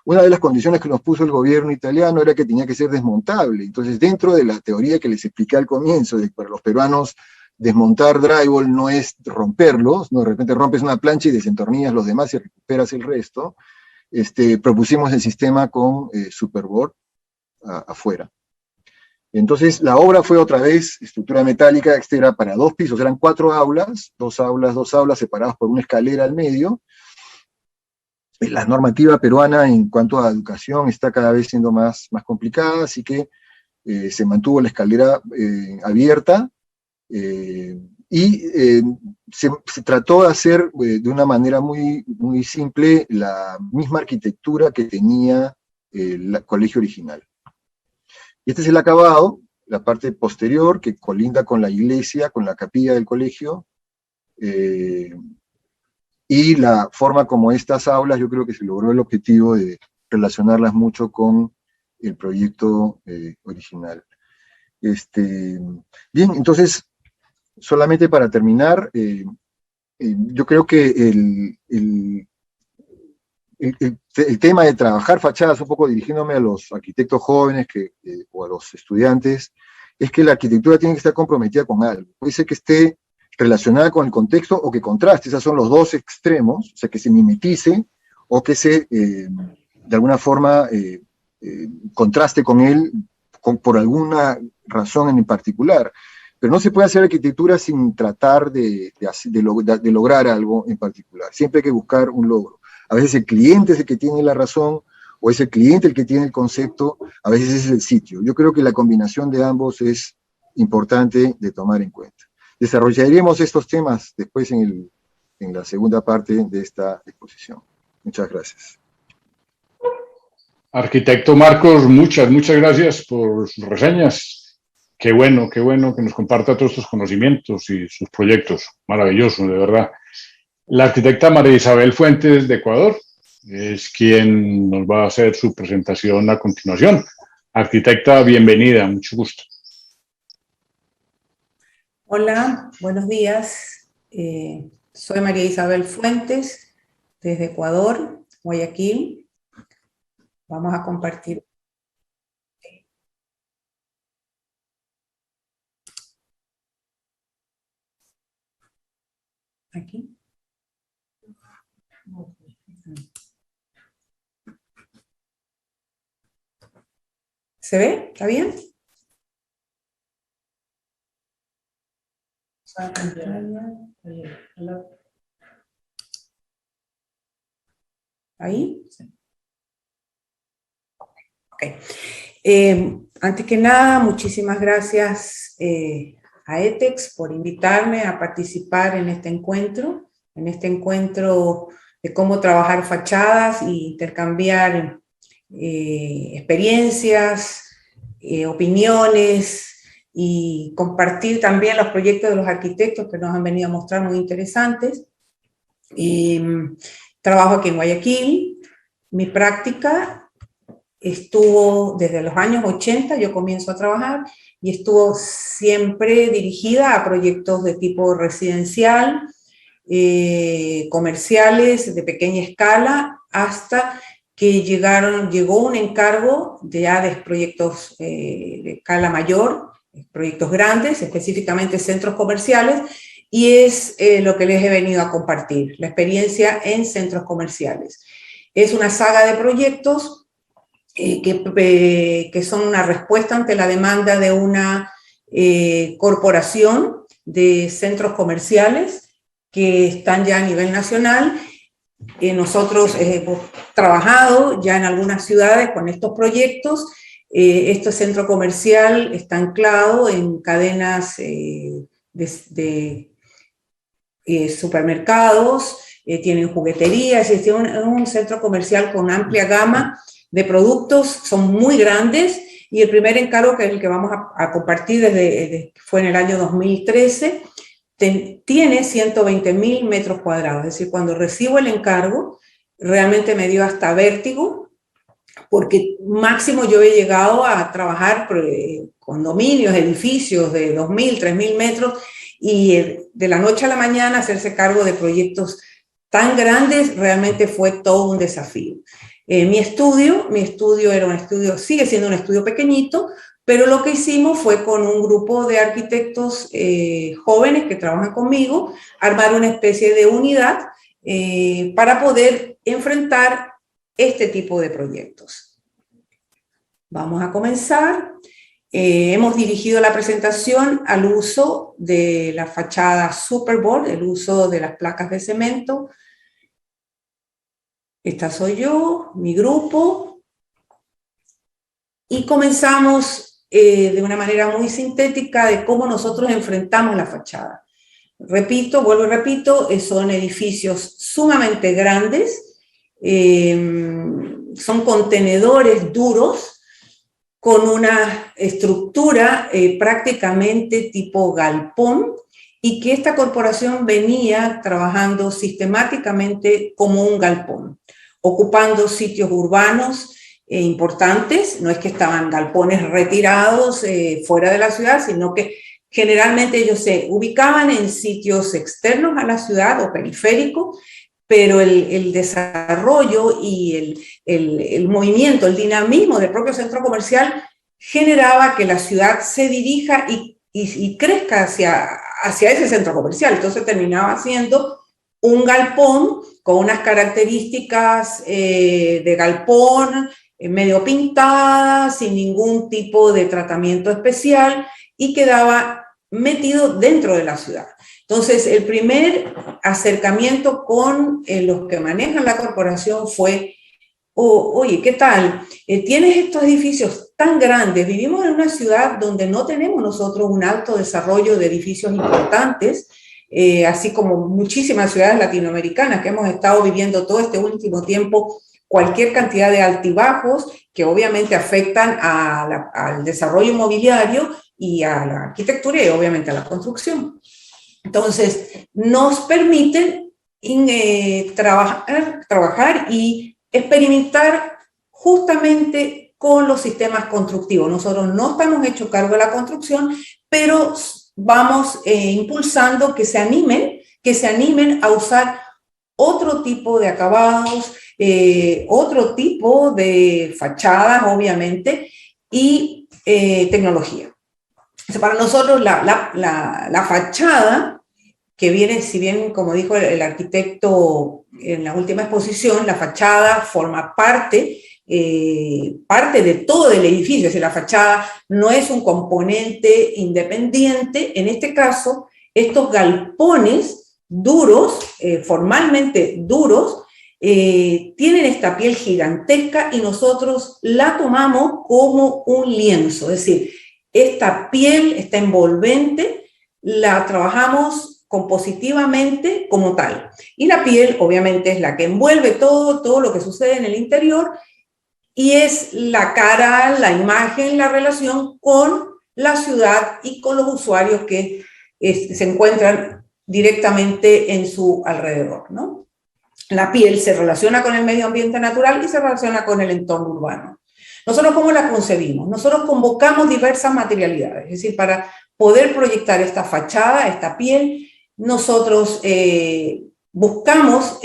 Una de las condiciones que nos puso el gobierno italiano era que tenía que ser desmontable. Entonces, dentro de la teoría que les expliqué al comienzo, de que para los peruanos desmontar drywall no es romperlos, ¿no? De repente rompes una plancha y desentornillas los demás y recuperas el resto, propusimos el sistema con Superboard afuera. Entonces, la obra fue otra vez estructura metálica, era para 2 pisos, eran 4 aulas, dos aulas separadas por una escalera al medio. La normativa peruana en cuanto a educación está cada vez siendo más complicada, así que se mantuvo la escalera abierta y se trató de hacer de una manera muy simple la misma arquitectura que tenía el colegio original. Y este es el acabado, la parte posterior que colinda con la iglesia, con la capilla del colegio, y la forma como estas aulas, yo creo que se logró el objetivo de relacionarlas mucho con el proyecto original. Bien, entonces, solamente para terminar, yo creo que el tema de trabajar fachadas, un poco dirigiéndome a los arquitectos jóvenes o a los estudiantes, es que la arquitectura tiene que estar comprometida con algo. Puede ser que esté relacionada con el contexto o que contraste, esos son los dos extremos, o sea, que se mimetice o que de alguna forma contraste con él por alguna razón en particular. Pero no se puede hacer arquitectura sin tratar de lograr algo en particular. Siempre hay que buscar un logro. A veces el cliente es el que tiene la razón, o es el cliente el que tiene el concepto, a veces es el sitio. Yo creo que la combinación de ambos es importante de tomar en cuenta. Desarrollaremos estos temas después en la segunda parte de esta exposición. Muchas gracias. Arquitecto Marcos, muchas gracias por sus reseñas. Qué bueno que nos comparta todos estos conocimientos y sus proyectos. Maravilloso, de verdad. La arquitecta María Isabel Fuentes de Ecuador es quien nos va a hacer su presentación a continuación. Arquitecta, bienvenida, mucho gusto. Hola, buenos días. Soy María Isabel Fuentes, desde Ecuador, Guayaquil. Vamos a compartir. Aquí. ¿Se ve? ¿Está bien? ¿Ahí? Sí. Ok. Antes que nada, muchísimas gracias a ETEX por invitarme a participar en este encuentro de cómo trabajar fachadas e intercambiar experiencias, opiniones y compartir también los proyectos de los arquitectos que nos han venido a mostrar muy interesantes. Trabajo aquí en Guayaquil. Mi práctica estuvo desde los años 80, yo comienzo a trabajar, y estuvo siempre dirigida a proyectos de tipo residencial, comerciales de pequeña escala, hasta que llegó un encargo ya de proyectos de escala mayor, proyectos grandes, específicamente centros comerciales, y es lo que les he venido a compartir, la experiencia en centros comerciales. Es una saga de proyectos que son una respuesta ante la demanda de una corporación de centros comerciales que están ya a nivel nacional. Nosotros hemos trabajado ya en algunas ciudades con estos proyectos. Este centro comercial está anclado en cadenas de supermercados, tienen jugueterías, es un centro comercial con amplia gama de productos, son muy grandes, y el primer encargo, que es el que vamos a compartir fue en el año 2013, tiene 120.000 metros cuadrados, es decir, cuando recibo el encargo, realmente me dio hasta vértigo, porque máximo yo he llegado a trabajar condominios, edificios de 2.000, 3.000 metros, y de la noche a la mañana hacerse cargo de proyectos tan grandes realmente fue todo un desafío. Mi estudio era un estudio, sigue siendo un estudio pequeñito, pero lo que hicimos fue con un grupo de arquitectos jóvenes que trabajan conmigo, armar una especie de unidad para poder enfrentar este tipo de proyectos. Vamos a comenzar. Hemos dirigido la presentación al uso de la fachada Superboard, el uso de las placas de cemento. Esta soy yo, mi grupo, y comenzamos de una manera muy sintética de cómo nosotros enfrentamos la fachada. Repito, vuelvo y repito, son edificios sumamente grandes, son contenedores duros, con una estructura prácticamente tipo galpón, y que esta corporación venía trabajando sistemáticamente como un galpón, ocupando sitios urbanos importantes. No es que estaban galpones retirados fuera de la ciudad, sino que generalmente ellos se ubicaban en sitios externos a la ciudad o periféricos, pero el desarrollo y el movimiento, el dinamismo del propio centro comercial generaba que la ciudad se dirija y crezca hacia ese centro comercial. Entonces terminaba siendo un galpón con unas características de galpón medio pintada, sin ningún tipo de tratamiento especial, y quedaba metido dentro de la ciudad. Entonces, el primer acercamiento con los que manejan la corporación fue: oye, ¿qué tal? Tienes estos edificios tan grandes, vivimos en una ciudad donde no tenemos nosotros un alto desarrollo de edificios importantes, así como muchísimas ciudades latinoamericanas que hemos estado viviendo todo este último tiempo, cualquier cantidad de altibajos que obviamente afectan al desarrollo inmobiliario y a la arquitectura y obviamente a la construcción. Entonces, nos permiten trabajar y experimentar justamente con los sistemas constructivos. Nosotros no estamos hechos cargo de la construcción, pero vamos impulsando que se animen a usar otro tipo de acabados, otro tipo de fachadas, obviamente, y tecnología. Para nosotros la fachada, que viene, si bien, como dijo el arquitecto en la última exposición, la fachada forma parte de todo el edificio, es decir, la fachada no es un componente independiente. En este caso, estos galpones duros, formalmente duros, tienen esta piel gigantesca y nosotros la tomamos como un lienzo, es decir, esta piel, esta envolvente, la trabajamos compositivamente como tal. Y la piel, obviamente, es la que envuelve todo lo que sucede en el interior y es la cara, la imagen, la relación con la ciudad y con los usuarios que se encuentran directamente en su alrededor, ¿no? La piel se relaciona con el medio ambiente natural y se relaciona con el entorno urbano. Nosotros, ¿cómo la concebimos? Nosotros convocamos diversas materialidades, es decir, para poder proyectar esta fachada, esta piel, nosotros buscamos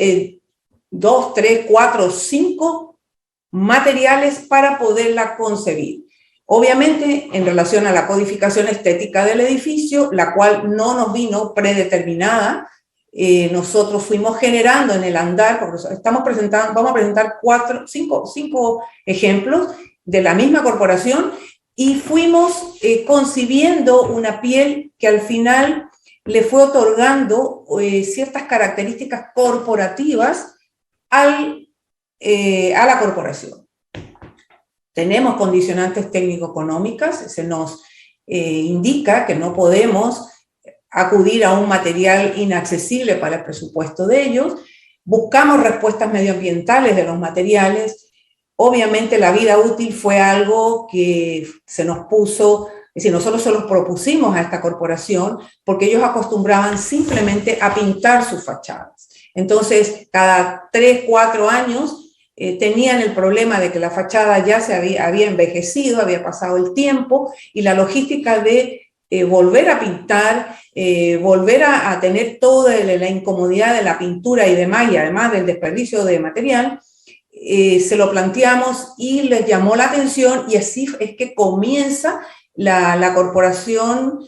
2, 3, 4, 5 materiales para poderla concebir. Obviamente, en relación a la codificación estética del edificio, la cual no nos vino predeterminada, nosotros fuimos generando en el andar, porque vamos a presentar 5 ejemplos de la misma corporación, y fuimos concibiendo una piel que al final le fue otorgando ciertas características corporativas a la corporación. Tenemos condicionantes técnico-económicas, se nos indica que no podemos acudir a un material inaccesible para el presupuesto de ellos, buscamos respuestas medioambientales de los materiales. Obviamente la vida útil fue algo que se nos puso, es decir, nosotros se los propusimos a esta corporación porque ellos acostumbraban simplemente a pintar sus fachadas. Entonces, cada 3, 4 años tenían el problema de que la fachada ya había envejecido, había pasado el tiempo, y la logística de volver a pintar, volver a tener toda la incomodidad de la pintura y demás, y además del desperdicio de material, se lo planteamos y les llamó la atención, y así es que comienza la corporación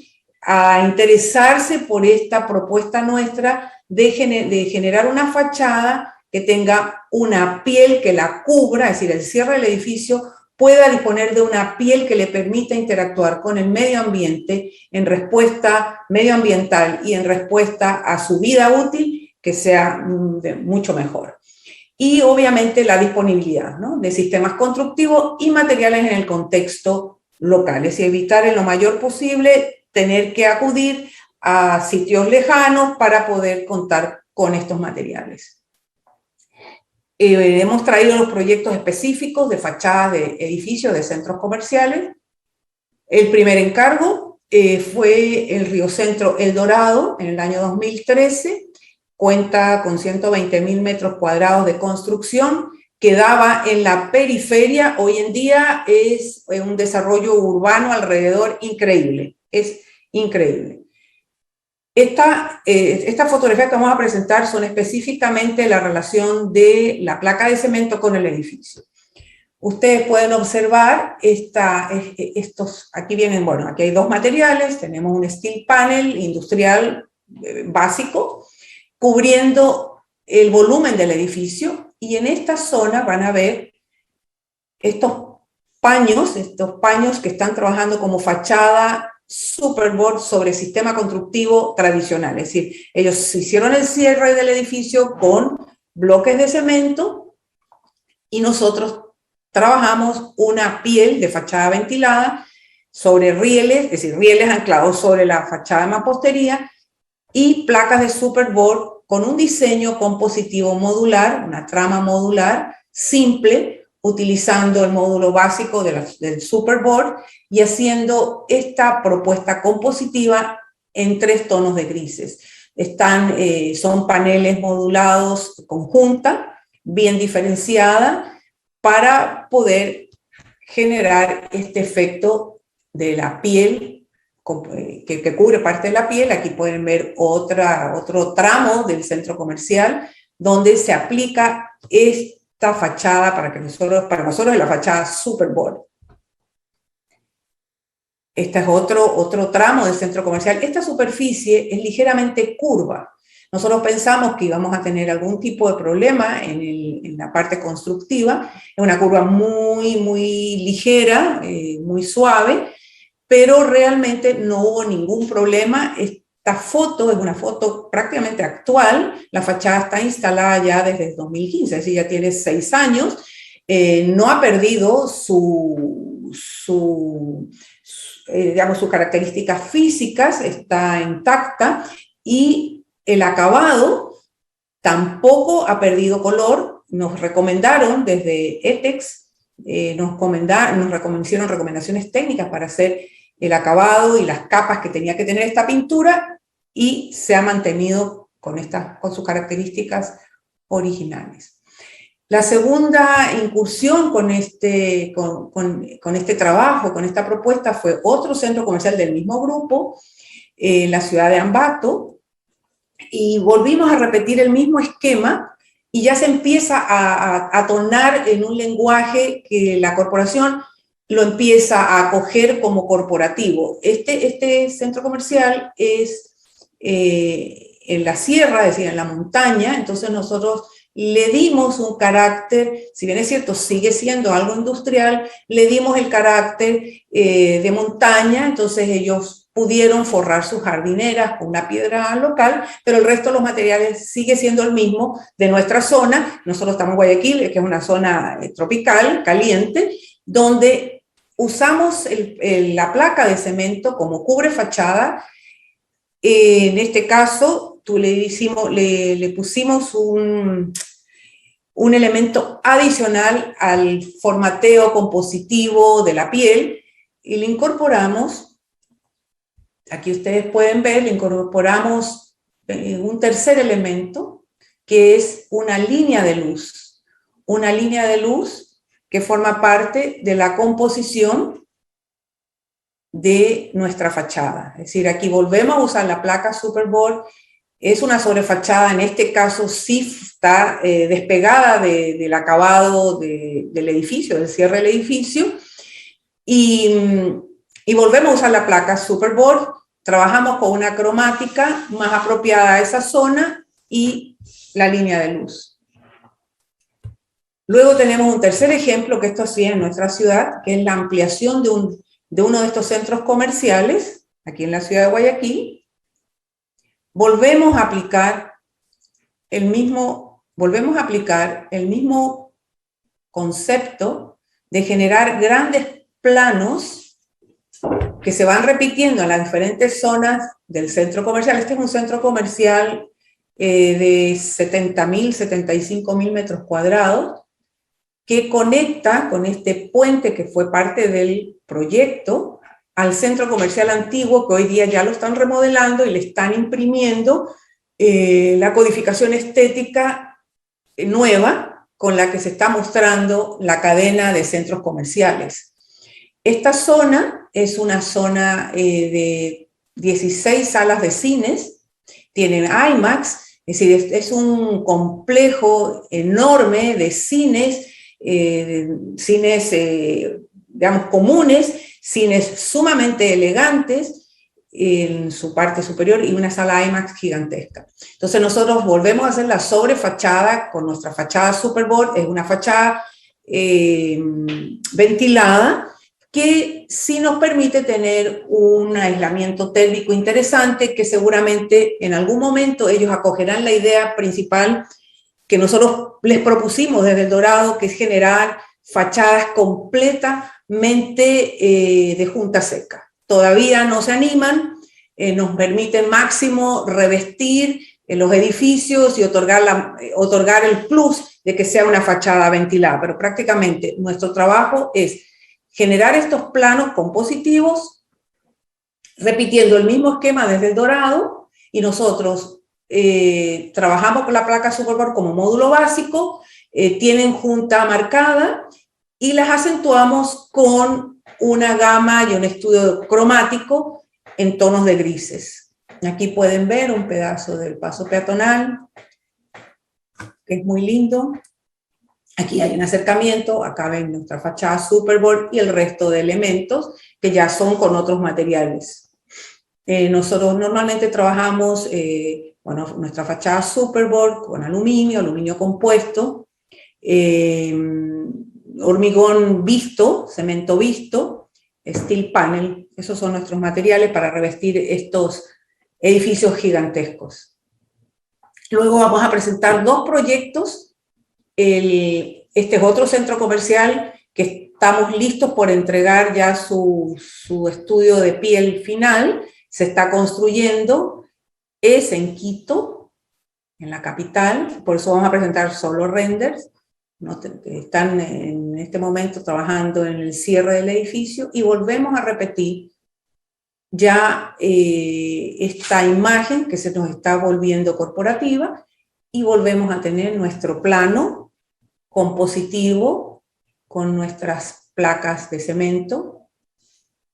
a interesarse por esta propuesta nuestra de generar una fachada que tenga una piel que la cubra, es decir, el cierre del edificio pueda disponer de una piel que le permita interactuar con el medio ambiente en respuesta medioambiental y en respuesta a su vida útil, que sea mucho mejor. Y obviamente la disponibilidad, ¿no?, de sistemas constructivos y materiales en el contexto local, es decir, evitar en lo mayor posible tener que acudir a sitios lejanos para poder contar con estos materiales. Hemos traído los proyectos específicos de fachadas de edificios de centros comerciales. El primer encargo fue el Río Centro El Dorado en el año 2013, cuenta con 120.000 metros cuadrados de construcción, quedaba en la periferia, hoy en día es un desarrollo urbano alrededor increíble, es increíble. Esta fotografía que vamos a presentar son específicamente la relación de la placa de cemento con el edificio. Ustedes pueden observar aquí vienen, bueno, aquí hay 2 materiales, tenemos un steel panel industrial básico, cubriendo el volumen del edificio, y en esta zona van a ver estos paños que están trabajando como fachada superboard sobre sistema constructivo tradicional, es decir, ellos hicieron el cierre del edificio con bloques de cemento y nosotros trabajamos una piel de fachada ventilada sobre rieles, es decir, rieles anclados sobre la fachada de mampostería y placas de superboard con un diseño compositivo modular, una trama modular simple, utilizando el módulo básico del superboard y haciendo esta propuesta compositiva en 3 tonos de grises. Son paneles modulados conjunta, bien diferenciada, para poder generar este efecto de la piel que cubre parte de la piel. Aquí pueden ver otro tramo del centro comercial donde se aplica esta fachada para nosotros es la fachada superboard. Este es otro tramo del centro comercial. Esta superficie es ligeramente curva. Nosotros pensamos que íbamos a tener algún tipo de problema en la parte constructiva. Es una curva muy, muy ligera, muy suave, pero realmente no hubo ningún problema. Esta foto es una foto prácticamente actual, la fachada está instalada ya desde el 2015, es decir, ya tiene 6 años, no ha perdido digamos, sus características físicas, está intacta, y el acabado tampoco ha perdido color. Nos recomendaron desde ETEX, hicieron recomendaciones técnicas para hacer el acabado y las capas que tenía que tener esta pintura, y se ha mantenido con sus características originales. La segunda incursión con este trabajo, con esta propuesta, fue otro centro comercial del mismo grupo, en la ciudad de Ambato, y volvimos a repetir el mismo esquema, y ya se empieza a tornar en un lenguaje que la corporación lo empieza a acoger como corporativo. Este centro comercial es en la sierra, es decir, en la montaña, entonces nosotros le dimos un carácter, si bien es cierto, sigue siendo algo industrial, le dimos el carácter de montaña, entonces ellos pudieron forrar sus jardineras con una piedra local, pero el resto de los materiales sigue siendo el mismo de nuestra zona. Nosotros estamos en Guayaquil, que es una zona tropical, caliente, donde usamos la placa de cemento como cubre fachada. En este caso, le pusimos un elemento adicional al formateo compositivo de la piel, y le incorporamos, aquí ustedes pueden ver, le incorporamos un tercer elemento, que es una línea de luz. Una línea de luz que forma parte de la composición de nuestra fachada. Es decir, aquí volvemos a usar la placa Superboard. Es una sobrefachada, en este caso sí está despegada del acabado del edificio, del cierre del edificio, y volvemos a usar la placa Superboard. Trabajamos con una cromática más apropiada a esa zona y la línea de luz. Luego tenemos un tercer ejemplo, que esto sí es en nuestra ciudad, que es la ampliación de uno de estos centros comerciales, aquí en la ciudad de Guayaquil. Volvemos a aplicar el mismo concepto de generar grandes planos que se van repitiendo en las diferentes zonas del centro comercial. Este es un centro comercial de 70.000, 75.000 metros cuadrados, que conecta con este puente que fue parte del proyecto al centro comercial antiguo, que hoy día ya lo están remodelando y le están imprimiendo la codificación estética nueva con la que se está mostrando la cadena de centros comerciales. Esta zona es una zona de 16 salas de cines, tienen IMAX, es decir, es un complejo enorme de cines, digamos, comunes, cines sumamente elegantes en su parte superior, y una sala IMAX gigantesca. Entonces nosotros volvemos a hacer la sobrefachada con nuestra fachada Superboard. Es una fachada ventilada, que sí nos permite tener un aislamiento térmico interesante, que seguramente en algún momento ellos acogerán la idea principal que nosotros les propusimos desde El Dorado, que es generar fachadas completamente de junta seca. Todavía no se animan, nos permiten máximo revestir los edificios y otorgar el plus de que sea una fachada ventilada, pero prácticamente nuestro trabajo es generar estos planos compositivos, repitiendo el mismo esquema desde El Dorado, y nosotros trabajamos con la placa Superboard como módulo básico, tienen junta marcada, y las acentuamos con una gama y un estudio cromático en tonos de grises. Aquí pueden ver un pedazo del paso peatonal, que es muy lindo. Aquí hay un acercamiento, acá ven nuestra fachada Superboard y el resto de elementos que ya son con otros materiales. Nosotros normalmente trabajamos nuestra fachada Superboard con aluminio compuesto, hormigón visto, cemento visto, steel panel. Esos son nuestros materiales para revestir estos edificios gigantescos. Luego vamos a presentar 2 proyectos. Este es otro centro comercial que estamos listos por entregar ya su estudio de piel final. Se está construyendo. Es en Quito, en la capital. Por eso vamos a presentar solo renders. Están en este momento trabajando en el cierre del edificio y volvemos a repetir ya esta imagen que se nos está volviendo corporativa y volvemos a tener nuestro plano compositivo con nuestras placas de cemento,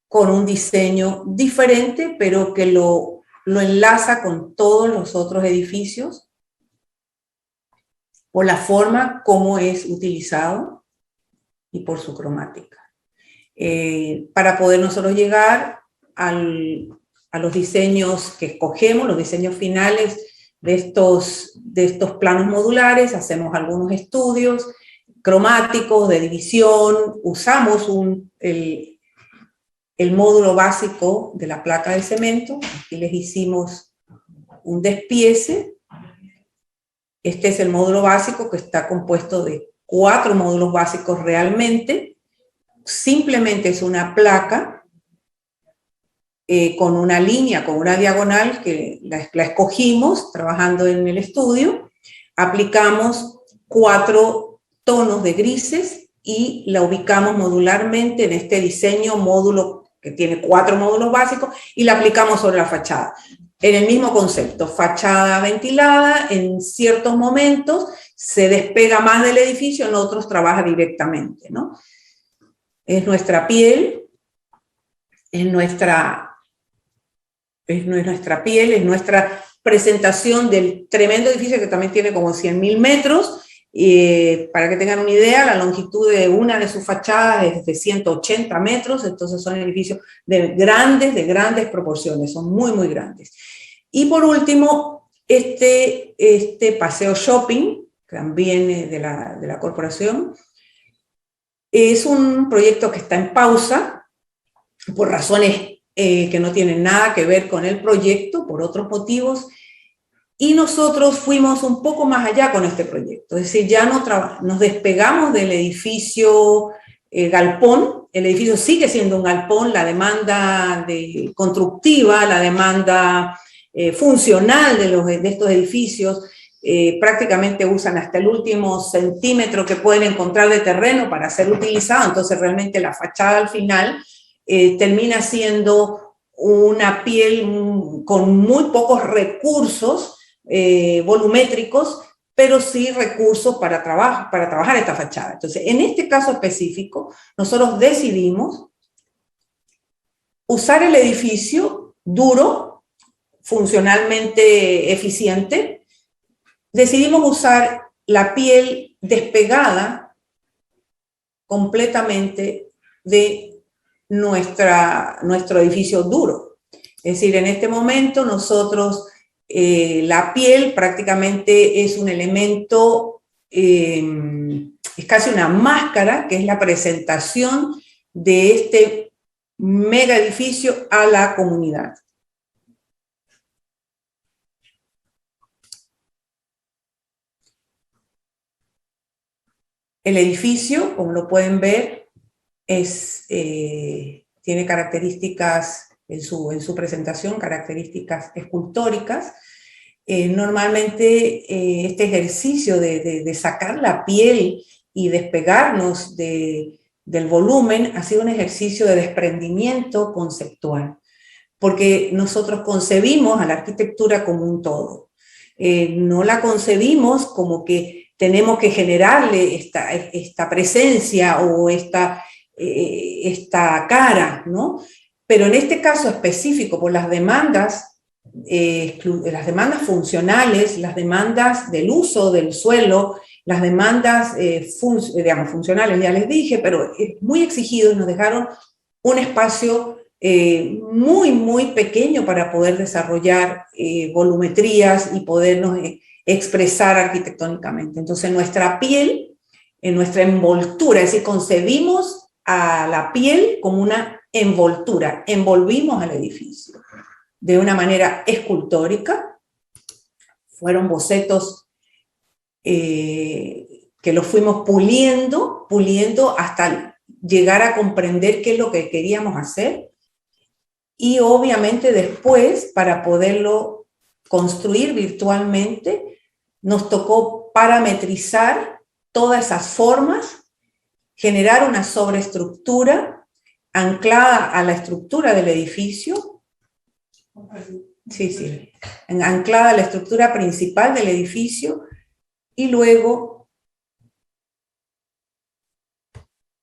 con un diseño diferente, pero que lo enlaza con todos los otros edificios por la forma como es utilizado y por su cromática. Para poder nosotros llegar a los diseños que escogemos, los diseños finales de estos planos modulares, hacemos algunos estudios cromáticos de división, usamos el módulo básico de la placa de cemento, aquí les hicimos un despiece. Este es el módulo básico que está compuesto de 4 módulos básicos realmente. Simplemente es una placa con una línea, con una diagonal que la escogimos trabajando en el estudio. Aplicamos 4 tonos de grises y la ubicamos modularmente en este diseño módulo que tiene 4 módulos básicos y la aplicamos sobre la fachada. En el mismo concepto, fachada ventilada, en ciertos momentos se despega más del edificio, en otros trabaja directamente, ¿no? Es nuestra piel, es nuestra piel, es nuestra presentación del tremendo edificio que también tiene como 100.000 metros. Para que tengan una idea, la longitud de una de sus fachadas es de 180 metros, entonces son edificios de grandes proporciones, son muy, muy grandes. Y por último, este paseo shopping, también de la corporación, es un proyecto que está en pausa, por razones que no tienen nada que ver con el proyecto, por otros motivos, y nosotros fuimos un poco más allá con este proyecto, es decir, ya nos despegamos del edificio galpón. El edificio sigue siendo un galpón, la demanda constructiva, la demanda funcional de estos edificios, prácticamente usan hasta el último centímetro que pueden encontrar de terreno para ser utilizado, entonces realmente la fachada al final termina siendo una piel con muy pocos recursos volumétricos, pero sí recursos para trabajar esta fachada. Entonces, en este caso específico, nosotros decidimos usar el edificio duro, funcionalmente eficiente. Decidimos usar la piel despegada completamente de nuestro edificio duro. Es decir, en este momento nosotros, la piel prácticamente es un elemento, es casi una máscara, que es la presentación de este mega edificio a la comunidad. El edificio, como lo pueden ver, tiene características en su presentación, características escultóricas. Normalmente este ejercicio de sacar la piel y despegarnos del volumen ha sido un ejercicio de desprendimiento conceptual, porque nosotros concebimos a la arquitectura como un todo. No la concebimos como que tenemos que generarle esta presencia o esta cara, ¿no? Pero en este caso específico, por las demandas funcionales, las demandas del uso del suelo, las demandas funcionales, ya les dije, pero muy exigidos, nos dejaron un espacio muy, muy pequeño para poder desarrollar volumetrías y podernos expresar arquitectónicamente. Entonces, nuestra piel, en nuestra envoltura, es decir, concebimos a la piel como una envoltura, envolvimos al edificio. de una manera escultórica. Fueron bocetos que los fuimos puliendo hasta llegar a comprender qué es lo que queríamos hacer. Y obviamente después, para poderlo construir virtualmente, nos tocó parametrizar todas esas formas, generar una sobreestructura anclada a la estructura del edificio. Sí, anclada a la estructura principal del edificio, y luego,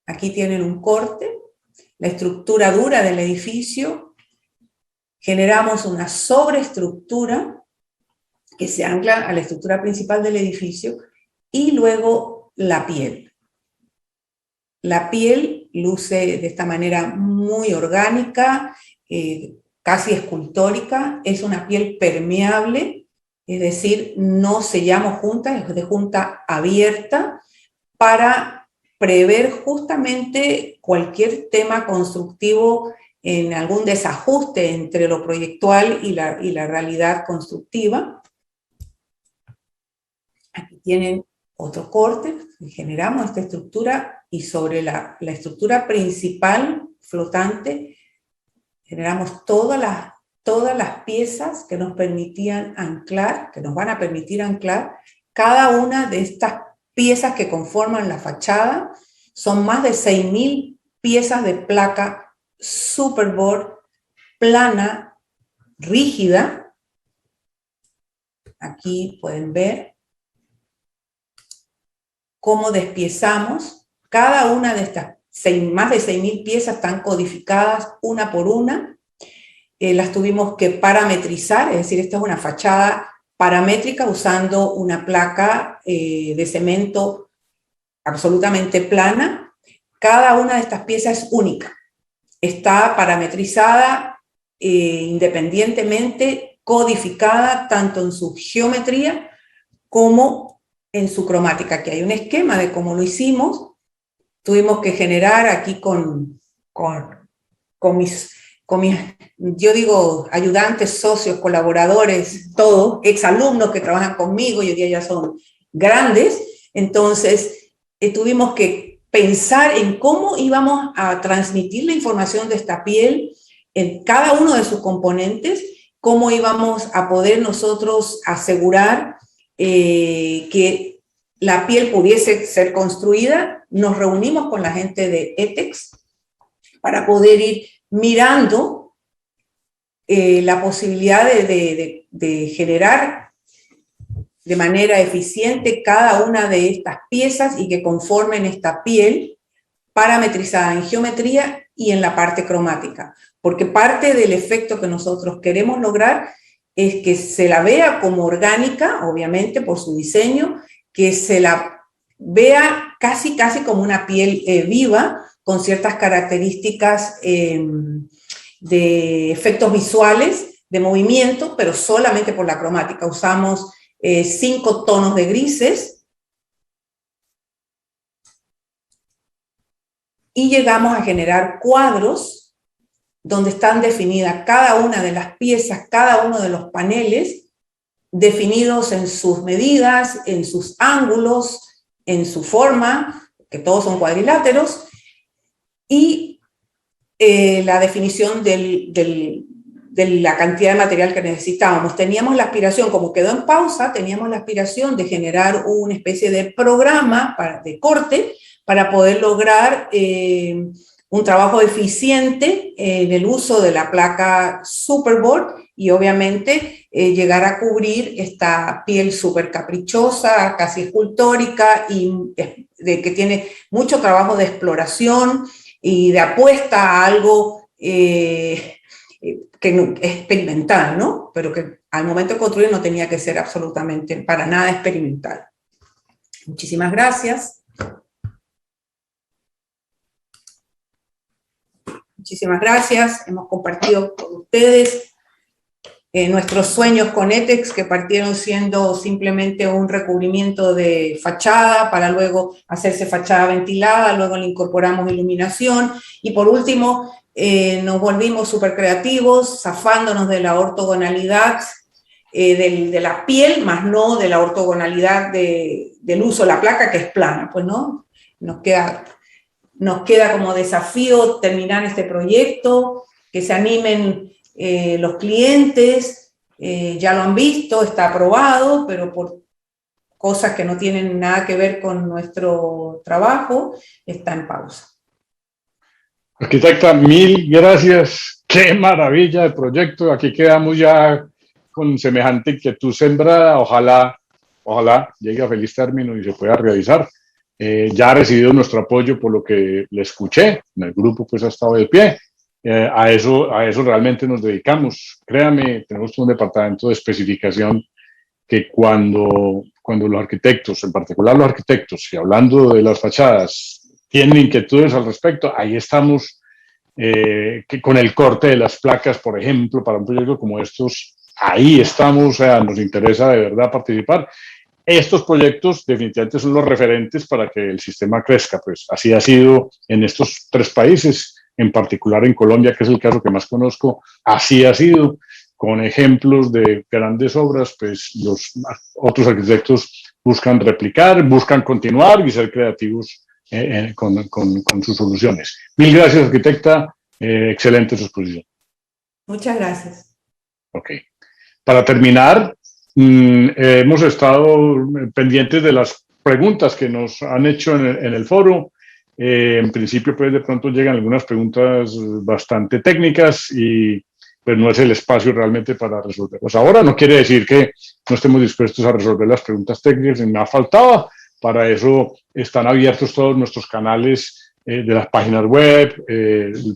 aquí tienen un corte, la estructura dura del edificio, generamos una sobreestructura que se ancla a la estructura principal del edificio, y luego la piel. La piel luce de esta manera muy orgánica, casi escultórica, es una piel permeable, es decir, no sellamos juntas, es de junta abierta, para prever justamente cualquier tema constructivo en algún desajuste entre lo proyectual y la realidad constructiva. Aquí tienen otro corte, generamos esta estructura, y sobre la estructura principal flotante generamos todas las piezas que nos permitían anclar, que nos van a permitir anclar cada una de estas piezas que conforman la fachada. Son más de 6.000 piezas de placa Superboard plana, rígida. Aquí pueden ver cómo despiezamos. Cada una de estas más de 6.000 piezas están codificadas una por una. Las tuvimos que parametrizar, es decir, esta es una fachada paramétrica usando una placa de cemento absolutamente plana. Cada una de estas piezas es única. Está parametrizada independientemente, codificada tanto en su geometría como en su cromática. Aquí hay un esquema de cómo lo hicimos. Tuvimos que generar aquí con mis, yo digo, ayudantes, socios, colaboradores, todos, exalumnos que trabajan conmigo, y hoy día ya son grandes. Entonces, tuvimos que pensar en cómo íbamos a transmitir la información de esta piel en cada uno de sus componentes, cómo íbamos a poder nosotros asegurar que la piel pudiese ser construida. Nos reunimos con la gente de ETEX para poder ir mirando la posibilidad de generar de manera eficiente cada una de estas piezas y que conformen esta piel parametrizada en geometría y en la parte cromática. Porque parte del efecto que nosotros queremos lograr es que se la vea como orgánica, obviamente por su diseño, que se la vea casi como una piel viva, con ciertas características de efectos visuales, de movimiento, pero solamente por la cromática. Usamos 5 tonos de grises y llegamos a generar cuadros donde están definidas cada una de las piezas, cada uno de los paneles, definidos en sus medidas, en sus ángulos, en su forma, que todos son cuadriláteros, y la definición de la cantidad de material que necesitábamos. Teníamos la aspiración, como quedó en pausa, teníamos la aspiración de generar una especie de programa de corte para poder lograr un trabajo eficiente en el uso de la placa Superboard y obviamente llegar a cubrir esta piel súper caprichosa, casi escultórica y que tiene mucho trabajo de exploración y de apuesta a algo que es experimental, ¿no? Pero que al momento de construir no tenía que ser absolutamente para nada experimental. Muchísimas gracias. Muchísimas gracias. Hemos compartido con ustedes nuestros sueños con ETEX, que partieron siendo simplemente un recubrimiento de fachada para luego hacerse fachada ventilada, luego le incorporamos iluminación y por último nos volvimos súper creativos, zafándonos de la ortogonalidad de la piel, más no de la ortogonalidad del uso de la placa, que es plana, pues no, nos queda como desafío terminar este proyecto, que se animen los clientes, ya lo han visto, está aprobado, pero por cosas que no tienen nada que ver con nuestro trabajo, está en pausa. Arquitecta, mil gracias. Qué maravilla de proyecto. Aquí quedamos ya con semejante inquietud sembrada. Ojalá llegue a feliz término y se pueda realizar. Ya ha recibido nuestro apoyo por lo que le escuché. En el grupo pues ha estado de pie. A eso realmente nos dedicamos. Créame, tenemos un departamento de especificación que cuando los arquitectos, en particular los arquitectos, y hablando de las fachadas, tienen inquietudes al respecto, ahí estamos que con el corte de las placas, por ejemplo, para un proyecto como estos, ahí estamos, o sea, nos interesa de verdad participar. Estos proyectos definitivamente son los referentes para que el sistema crezca, pues así ha sido en estos 3 países, en particular en Colombia, que es el caso que más conozco, así ha sido. Con ejemplos de grandes obras, pues los otros arquitectos buscan replicar, buscan continuar y ser creativos con sus soluciones. Mil gracias, arquitecta. Excelente su exposición. Muchas gracias. Ok. Para terminar, hemos estado pendientes de las preguntas que nos han hecho en el foro. En principio, pues de pronto llegan algunas preguntas bastante técnicas y pues no es el espacio realmente para resolverlas. Ahora no quiere decir que no estemos dispuestos a resolver las preguntas técnicas, ni nada faltaba. Para eso están abiertos todos nuestros canales de las páginas web,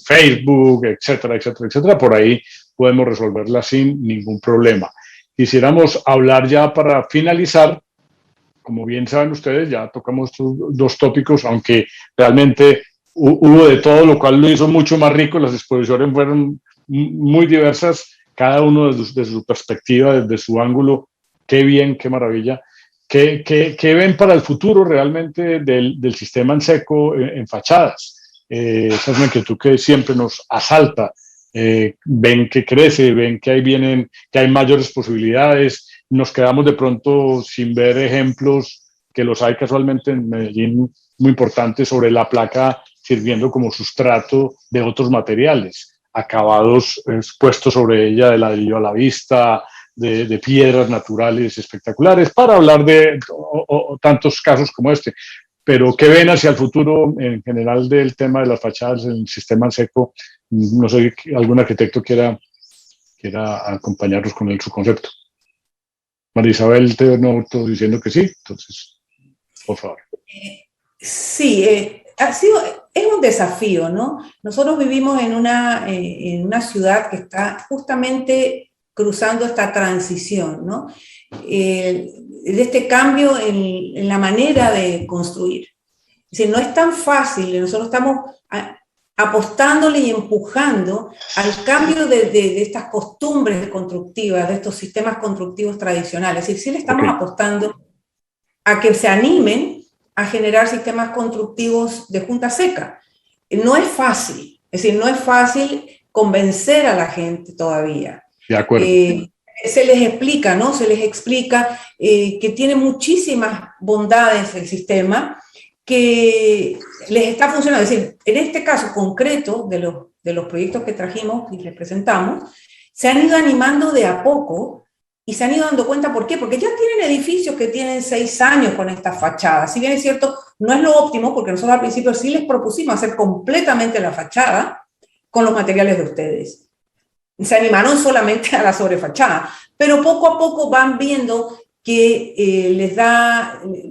Facebook, etcétera, etcétera, etcétera. Por ahí podemos resolverlas sin ningún problema. Quisiéramos hablar ya para finalizar. Como bien saben ustedes, ya tocamos estos 2 tópicos, aunque realmente hubo de todo, lo cual lo hizo mucho más rico. Las exposiciones fueron muy diversas, cada uno desde su perspectiva, desde su ángulo. Qué bien, qué maravilla. ¿Qué ven para el futuro realmente del sistema en seco en fachadas? Esa es una inquietud que siempre nos asalta. Ven que crece, ven que ahí vienen, que hay mayores posibilidades. Nos quedamos de pronto sin ver ejemplos, que los hay casualmente en Medellín, muy importantes, sobre la placa sirviendo como sustrato de otros materiales, acabados puestos sobre ella de ladrillo a la vista, de piedras naturales espectaculares, para hablar de tantos casos como este. Pero ¿qué ven hacia el futuro en general del tema de las fachadas en el sistema en seco? No sé, algún arquitecto quiera acompañarnos con su concepto. María Isabel te noto diciendo que sí, entonces, por favor. Sí, es un desafío, ¿no? Nosotros vivimos en una ciudad que está justamente cruzando esta transición, ¿no? De este cambio en la manera de construir. Es decir, no es tan fácil, nosotros estamos apostándole y empujando al cambio de estas costumbres constructivas, de estos sistemas constructivos tradicionales. Es decir, sí le estamos apostando a que se animen a generar sistemas constructivos de junta seca. No es fácil, es decir, no es fácil convencer a la gente todavía. De acuerdo. Se les explica, ¿no? Se les explica que tiene muchísimas bondades el sistema, que les está funcionando. Es decir, en este caso concreto de los proyectos que trajimos y les presentamos, se han ido animando de a poco y se han ido dando cuenta. ¿Por qué? Porque ya tienen edificios que tienen 6 años con estas fachadas. Si bien es cierto, no es lo óptimo, porque nosotros al principio sí les propusimos hacer completamente la fachada con los materiales de ustedes. Se animaron solamente a la sobrefachada, pero poco a poco van viendo que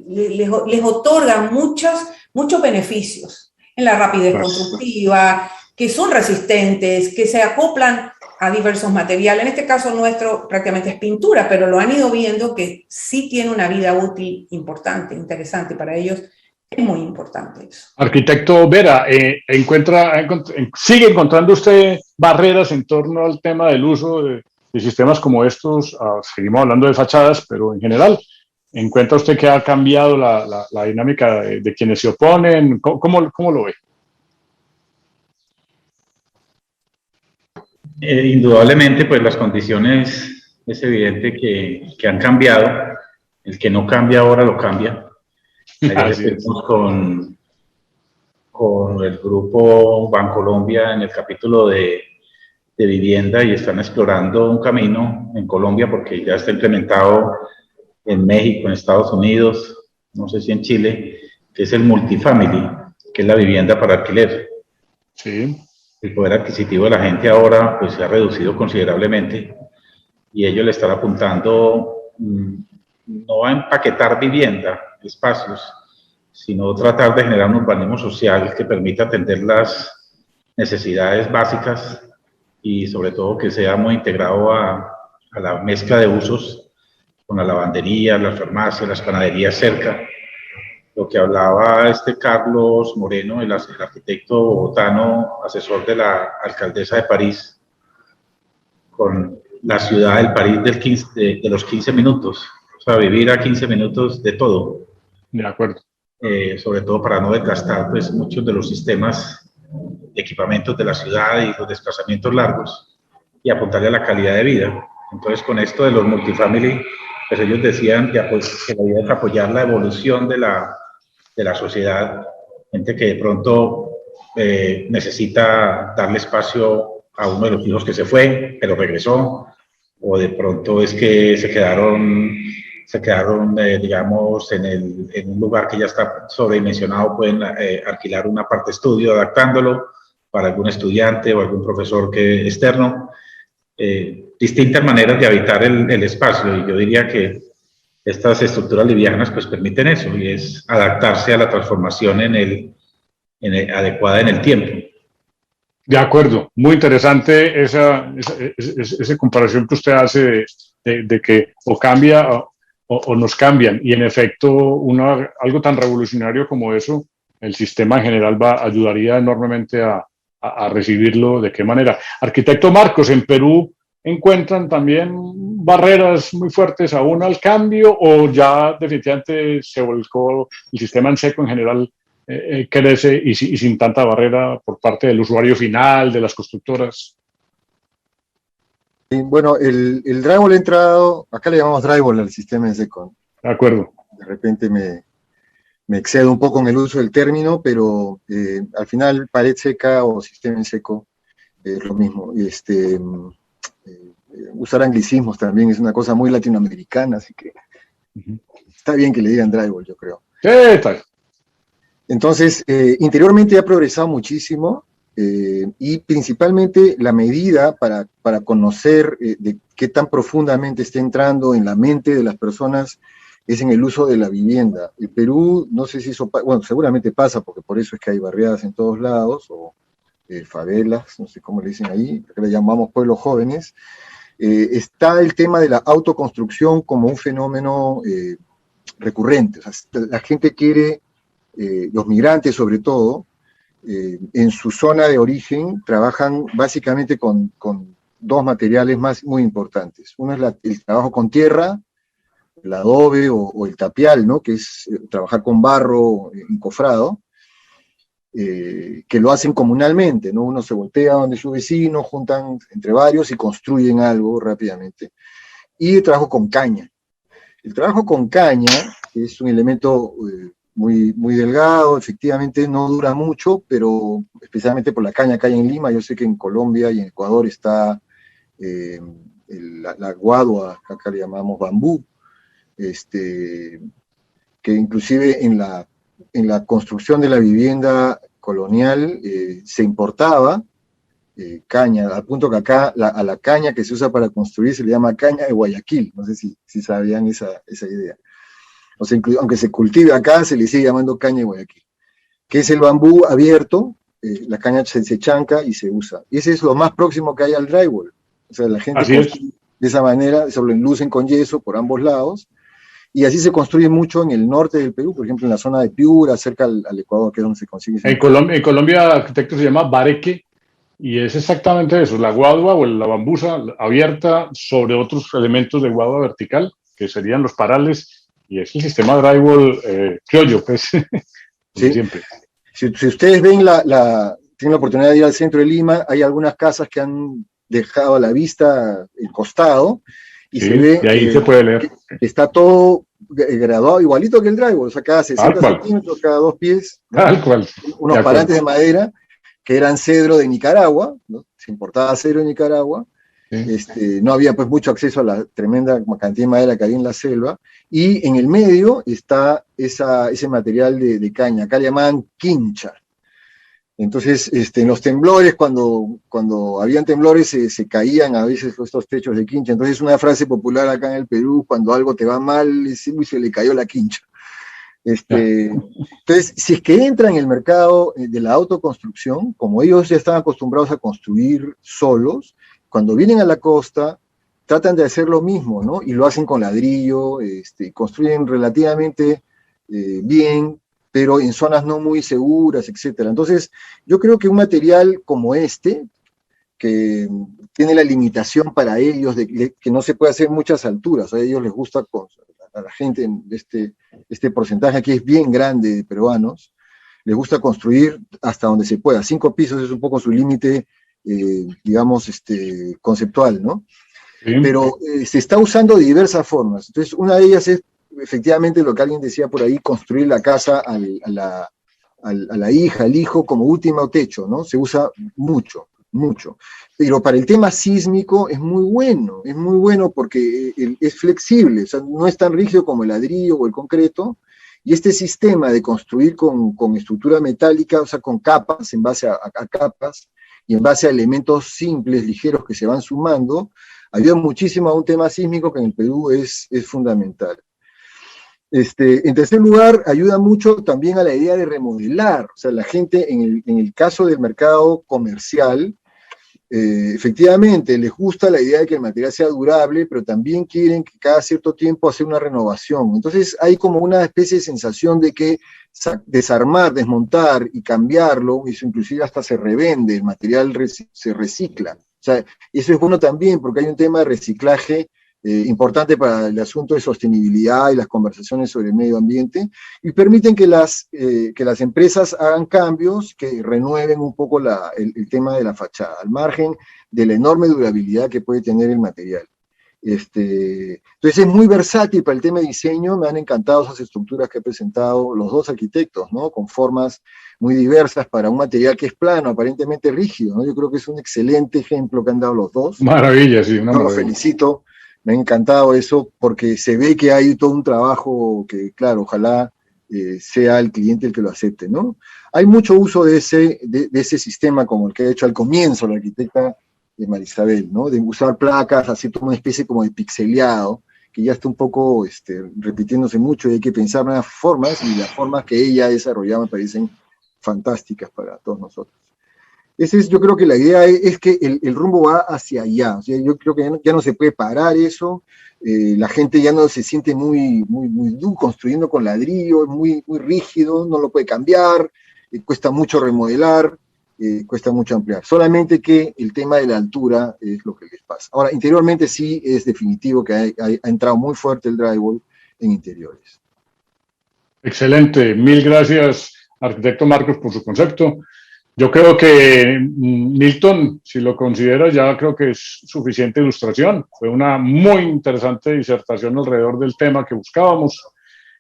les otorgan muchos beneficios en la rapidez constructiva, que son resistentes, que se acoplan a diversos materiales. En este caso nuestro prácticamente es pintura, pero lo han ido viendo que sí tiene una vida útil importante, interesante para ellos. Es muy importante eso. Arquitecto Vera, ¿sigue encontrando usted barreras en torno al tema del uso de sistemas como estos? Seguimos hablando de fachadas, pero en general, ¿encuentra usted que ha cambiado la dinámica de quienes se oponen? ¿Cómo lo ve? Indudablemente, pues las condiciones es evidente que han cambiado. El que no cambia ahora lo cambia. Ayer estuvimos con el grupo Bancolombia en el capítulo de vivienda y están explorando un camino en Colombia porque ya está implementado en México, en Estados Unidos, no sé si en Chile, que es el multifamily, que es la vivienda para alquiler. Sí. El poder adquisitivo de la gente ahora pues se ha reducido considerablemente y ellos le están apuntando no a empaquetar vivienda, espacios, sino tratar de generar un urbanismo social que permita atender las necesidades básicas y sobre todo que sea muy integrado a la mezcla de usos con la lavandería, las farmacias, las panaderías cerca. Lo que hablaba Carlos Moreno, el arquitecto bogotano, asesor de la alcaldesa de París, con la ciudad del París de los 15 minutos, o sea, vivir a 15 minutos de todo. De acuerdo. Sobre todo para no desgastar pues, muchos de los sistemas de equipamientos de la ciudad y los desplazamientos largos y apuntarle a la calidad de vida. Entonces, con esto de los multifamily, pues ellos decían que la idea es apoyar la evolución de la sociedad, gente que de pronto necesita darle espacio a uno de los hijos que se fue, pero regresó, o de pronto es que se quedaron digamos, en un lugar que ya está sobredimensionado, pueden alquilar una parte estudio adaptándolo para algún estudiante o algún profesor externo. Distintas maneras de habitar el espacio, y yo diría que estas estructuras livianas pues permiten eso, y es adaptarse a la transformación adecuada en el tiempo. De acuerdo, muy interesante esa comparación que usted hace de que o cambia o nos cambian, y en efecto algo tan revolucionario como eso, el sistema en general ayudaría enormemente a recibirlo. ¿De qué manera? Arquitecto Marcos, ¿en Perú encuentran también barreras muy fuertes aún al cambio, o ya definitivamente se volcó el sistema en seco en general, crece y sin tanta barrera por parte del usuario final, de las constructoras? Bueno, el drywall ha entrado, acá le llamamos drywall al sistema en seco. De acuerdo. De repente me excedo un poco en el uso del término, pero al final pared seca o sistema en seco es lo mismo. Usar anglicismos también es una cosa muy latinoamericana, así que está bien que le digan drywall, yo creo. Sí, está bien. Entonces, interiormente ha progresado muchísimo, y principalmente la medida para conocer de qué tan profundamente está entrando en la mente de las personas es en el uso de la vivienda. El Perú, no sé si eso, bueno, seguramente pasa, porque por eso es que hay barriadas en todos lados, o favelas, no sé cómo le dicen ahí, que le llamamos pueblos jóvenes. Está el tema de la autoconstrucción como un fenómeno recurrente. O sea, la gente quiere, los migrantes sobre todo, en su zona de origen trabajan básicamente con dos materiales muy importantes. Uno es el trabajo con tierra, el adobe o el tapial, ¿no? Que es trabajar con barro encofrado, que lo hacen comunalmente, ¿no? Uno se voltea donde su vecino, juntan entre varios y construyen algo rápidamente. Y el trabajo con caña. El trabajo con caña es un elemento muy, muy delgado, efectivamente no dura mucho, pero especialmente por la caña que hay en Lima. Yo sé que en Colombia y en Ecuador está la guadua, acá le llamamos bambú, que inclusive en la construcción de la vivienda colonial se importaba caña, al punto que acá a la caña que se usa para construir se le llama caña de Guayaquil. No sé si sabían esa idea. O sea, aunque se cultive acá, se le sigue llamando caña de Guayaquil, que es el bambú abierto. La caña se chanca y se usa. Y ese es lo más próximo que hay al drywall. O sea, la gente de esa manera, se lo enlucen con yeso por ambos lados, y así se construye mucho en el norte del Perú, por ejemplo en la zona de Piura, cerca al Ecuador, que es donde se consigue. En Colombia, arquitecto, se llama bareque, y es exactamente eso, la guadua o la bambusa abierta sobre otros elementos de guadua vertical, que serían los parales, y es el sistema drywall criollo, pues, sí. Siempre. Si ustedes ven tienen la oportunidad de ir al centro de Lima, hay algunas casas que han dejado a la vista el costado, y sí, se ve de ahí se puede leer. que está todo graduado igualito que el drywall, o sea, cada 60 centímetros, cada 2 pies, ¿no? Tal cual. Unos parantes de madera que eran cedro de Nicaragua, ¿no? Se importaba cedro de Nicaragua, sí. No había pues mucho acceso a la tremenda cantidad de madera que había en la selva, y en el medio está ese material de caña, acá le llamaban quincha. Entonces, en los temblores, cuando habían temblores, se caían a veces estos techos de quincha. Entonces, una frase popular acá en el Perú, cuando algo te va mal, es, uy, se le cayó la quincha. Entonces, si es que entra en el mercado de la autoconstrucción, como ellos ya están acostumbrados a construir solos, cuando vienen a la costa, tratan de hacer lo mismo, ¿no? Y lo hacen con ladrillo, construyen relativamente bien, pero en zonas no muy seguras, etc. Entonces, yo creo que un material como que tiene la limitación para ellos de que no se puede hacer muchas alturas, a ellos les gusta, a la gente, este porcentaje aquí es bien grande de peruanos, les gusta construir hasta donde se pueda. 5 pisos es un poco su límite, digamos, conceptual, ¿no? Sí. Pero se está usando de diversas formas. Entonces, una de ellas es efectivamente lo que alguien decía por ahí, construir la casa a la hija, al hijo, como último techo, ¿no? Se usa mucho, mucho. Pero para el tema sísmico es muy bueno porque es flexible, o sea, no es tan rígido como el ladrillo o el concreto, y este sistema de construir con estructura metálica, o sea, con capas, en base a capas, y en base a elementos simples, ligeros, que se van sumando, ayuda muchísimo a un tema sísmico que en el Perú es fundamental. En tercer lugar, ayuda mucho también a la idea de remodelar. O sea, la gente, en el caso del mercado comercial, efectivamente les gusta la idea de que el material sea durable, pero también quieren que cada cierto tiempo hacer una renovación. Entonces hay como una especie de sensación de que desarmar, desmontar y cambiarlo, eso inclusive hasta se revende, el material se recicla. O sea, eso es bueno también porque hay un tema de reciclaje importante para el asunto de sostenibilidad y las conversaciones sobre el medio ambiente, y permiten que las empresas hagan cambios que renueven un poco el tema de la fachada, al margen de la enorme durabilidad que puede tener el material. Entonces es muy versátil para el tema de diseño, me han encantado esas estructuras que he presentado los dos arquitectos, ¿no? Con formas muy diversas para un material que es plano, aparentemente rígido, ¿no? Yo creo que es un excelente ejemplo que han dado los dos. Maravilla, sí, una maravilla. Los felicito. Me ha encantado eso porque se ve que hay todo un trabajo que, claro, ojalá sea el cliente el que lo acepte, ¿no? Hay mucho uso de ese sistema como el que ha hecho al comienzo la arquitecta Marisabel, ¿no? De usar placas, así como una especie como de pixeleado, que ya está un poco repitiéndose mucho y hay que pensar nuevas formas, y las formas que ella ha desarrollado me parecen fantásticas para todos nosotros. Yo creo que la idea es que el rumbo va hacia allá. O sea, yo creo que ya no se puede parar eso. La gente ya no se siente muy duro construyendo con ladrillo, es muy rígido, no lo puede cambiar, cuesta mucho remodelar, cuesta mucho ampliar. Solamente que el tema de la altura es lo que les pasa. Ahora, interiormente sí es definitivo que ha entrado muy fuerte el drywall en interiores. Excelente. Mil gracias, arquitecto Marcos, por su concepto. Yo creo que, Milton, si lo consideras, ya creo que es suficiente ilustración. Fue una muy interesante disertación alrededor del tema que buscábamos.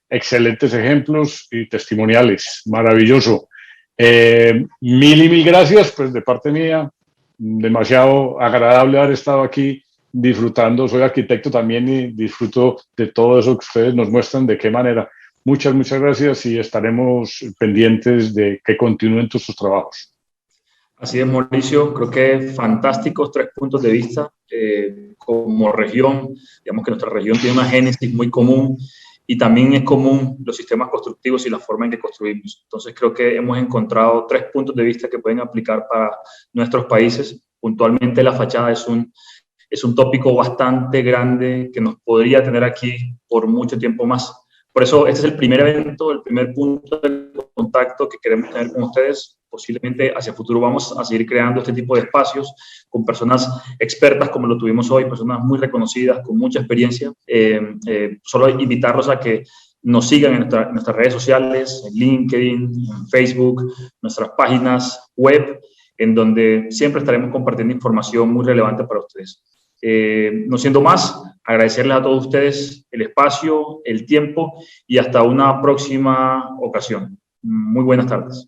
Excelentes ejemplos y testimoniales. Maravilloso. Mil y mil gracias, pues de parte mía. Demasiado agradable haber estado aquí disfrutando. Soy arquitecto también y disfruto de todo eso que ustedes nos muestran, de qué manera. Muchas gracias y estaremos pendientes de que continúen todos sus trabajos. Así es, Mauricio, creo que fantásticos 3 puntos de vista. Como región, digamos que nuestra región tiene una génesis muy común y también es común los sistemas constructivos y la forma en que construimos. Entonces creo que hemos encontrado 3 puntos de vista que pueden aplicar para nuestros países. Puntualmente la fachada es un tópico bastante grande que nos podría tener aquí por mucho tiempo más. Por eso este es el primer evento, el primer punto de contacto que queremos tener con ustedes. Posiblemente hacia el futuro vamos a seguir creando este tipo de espacios con personas expertas como lo tuvimos hoy, personas muy reconocidas, con mucha experiencia. Solo invitarlos a que nos sigan en nuestras redes sociales, en LinkedIn, en Facebook, nuestras páginas web, en donde siempre estaremos compartiendo información muy relevante para ustedes. No siendo más, agradecerles a todos ustedes el espacio, el tiempo y hasta una próxima ocasión. Muy buenas tardes.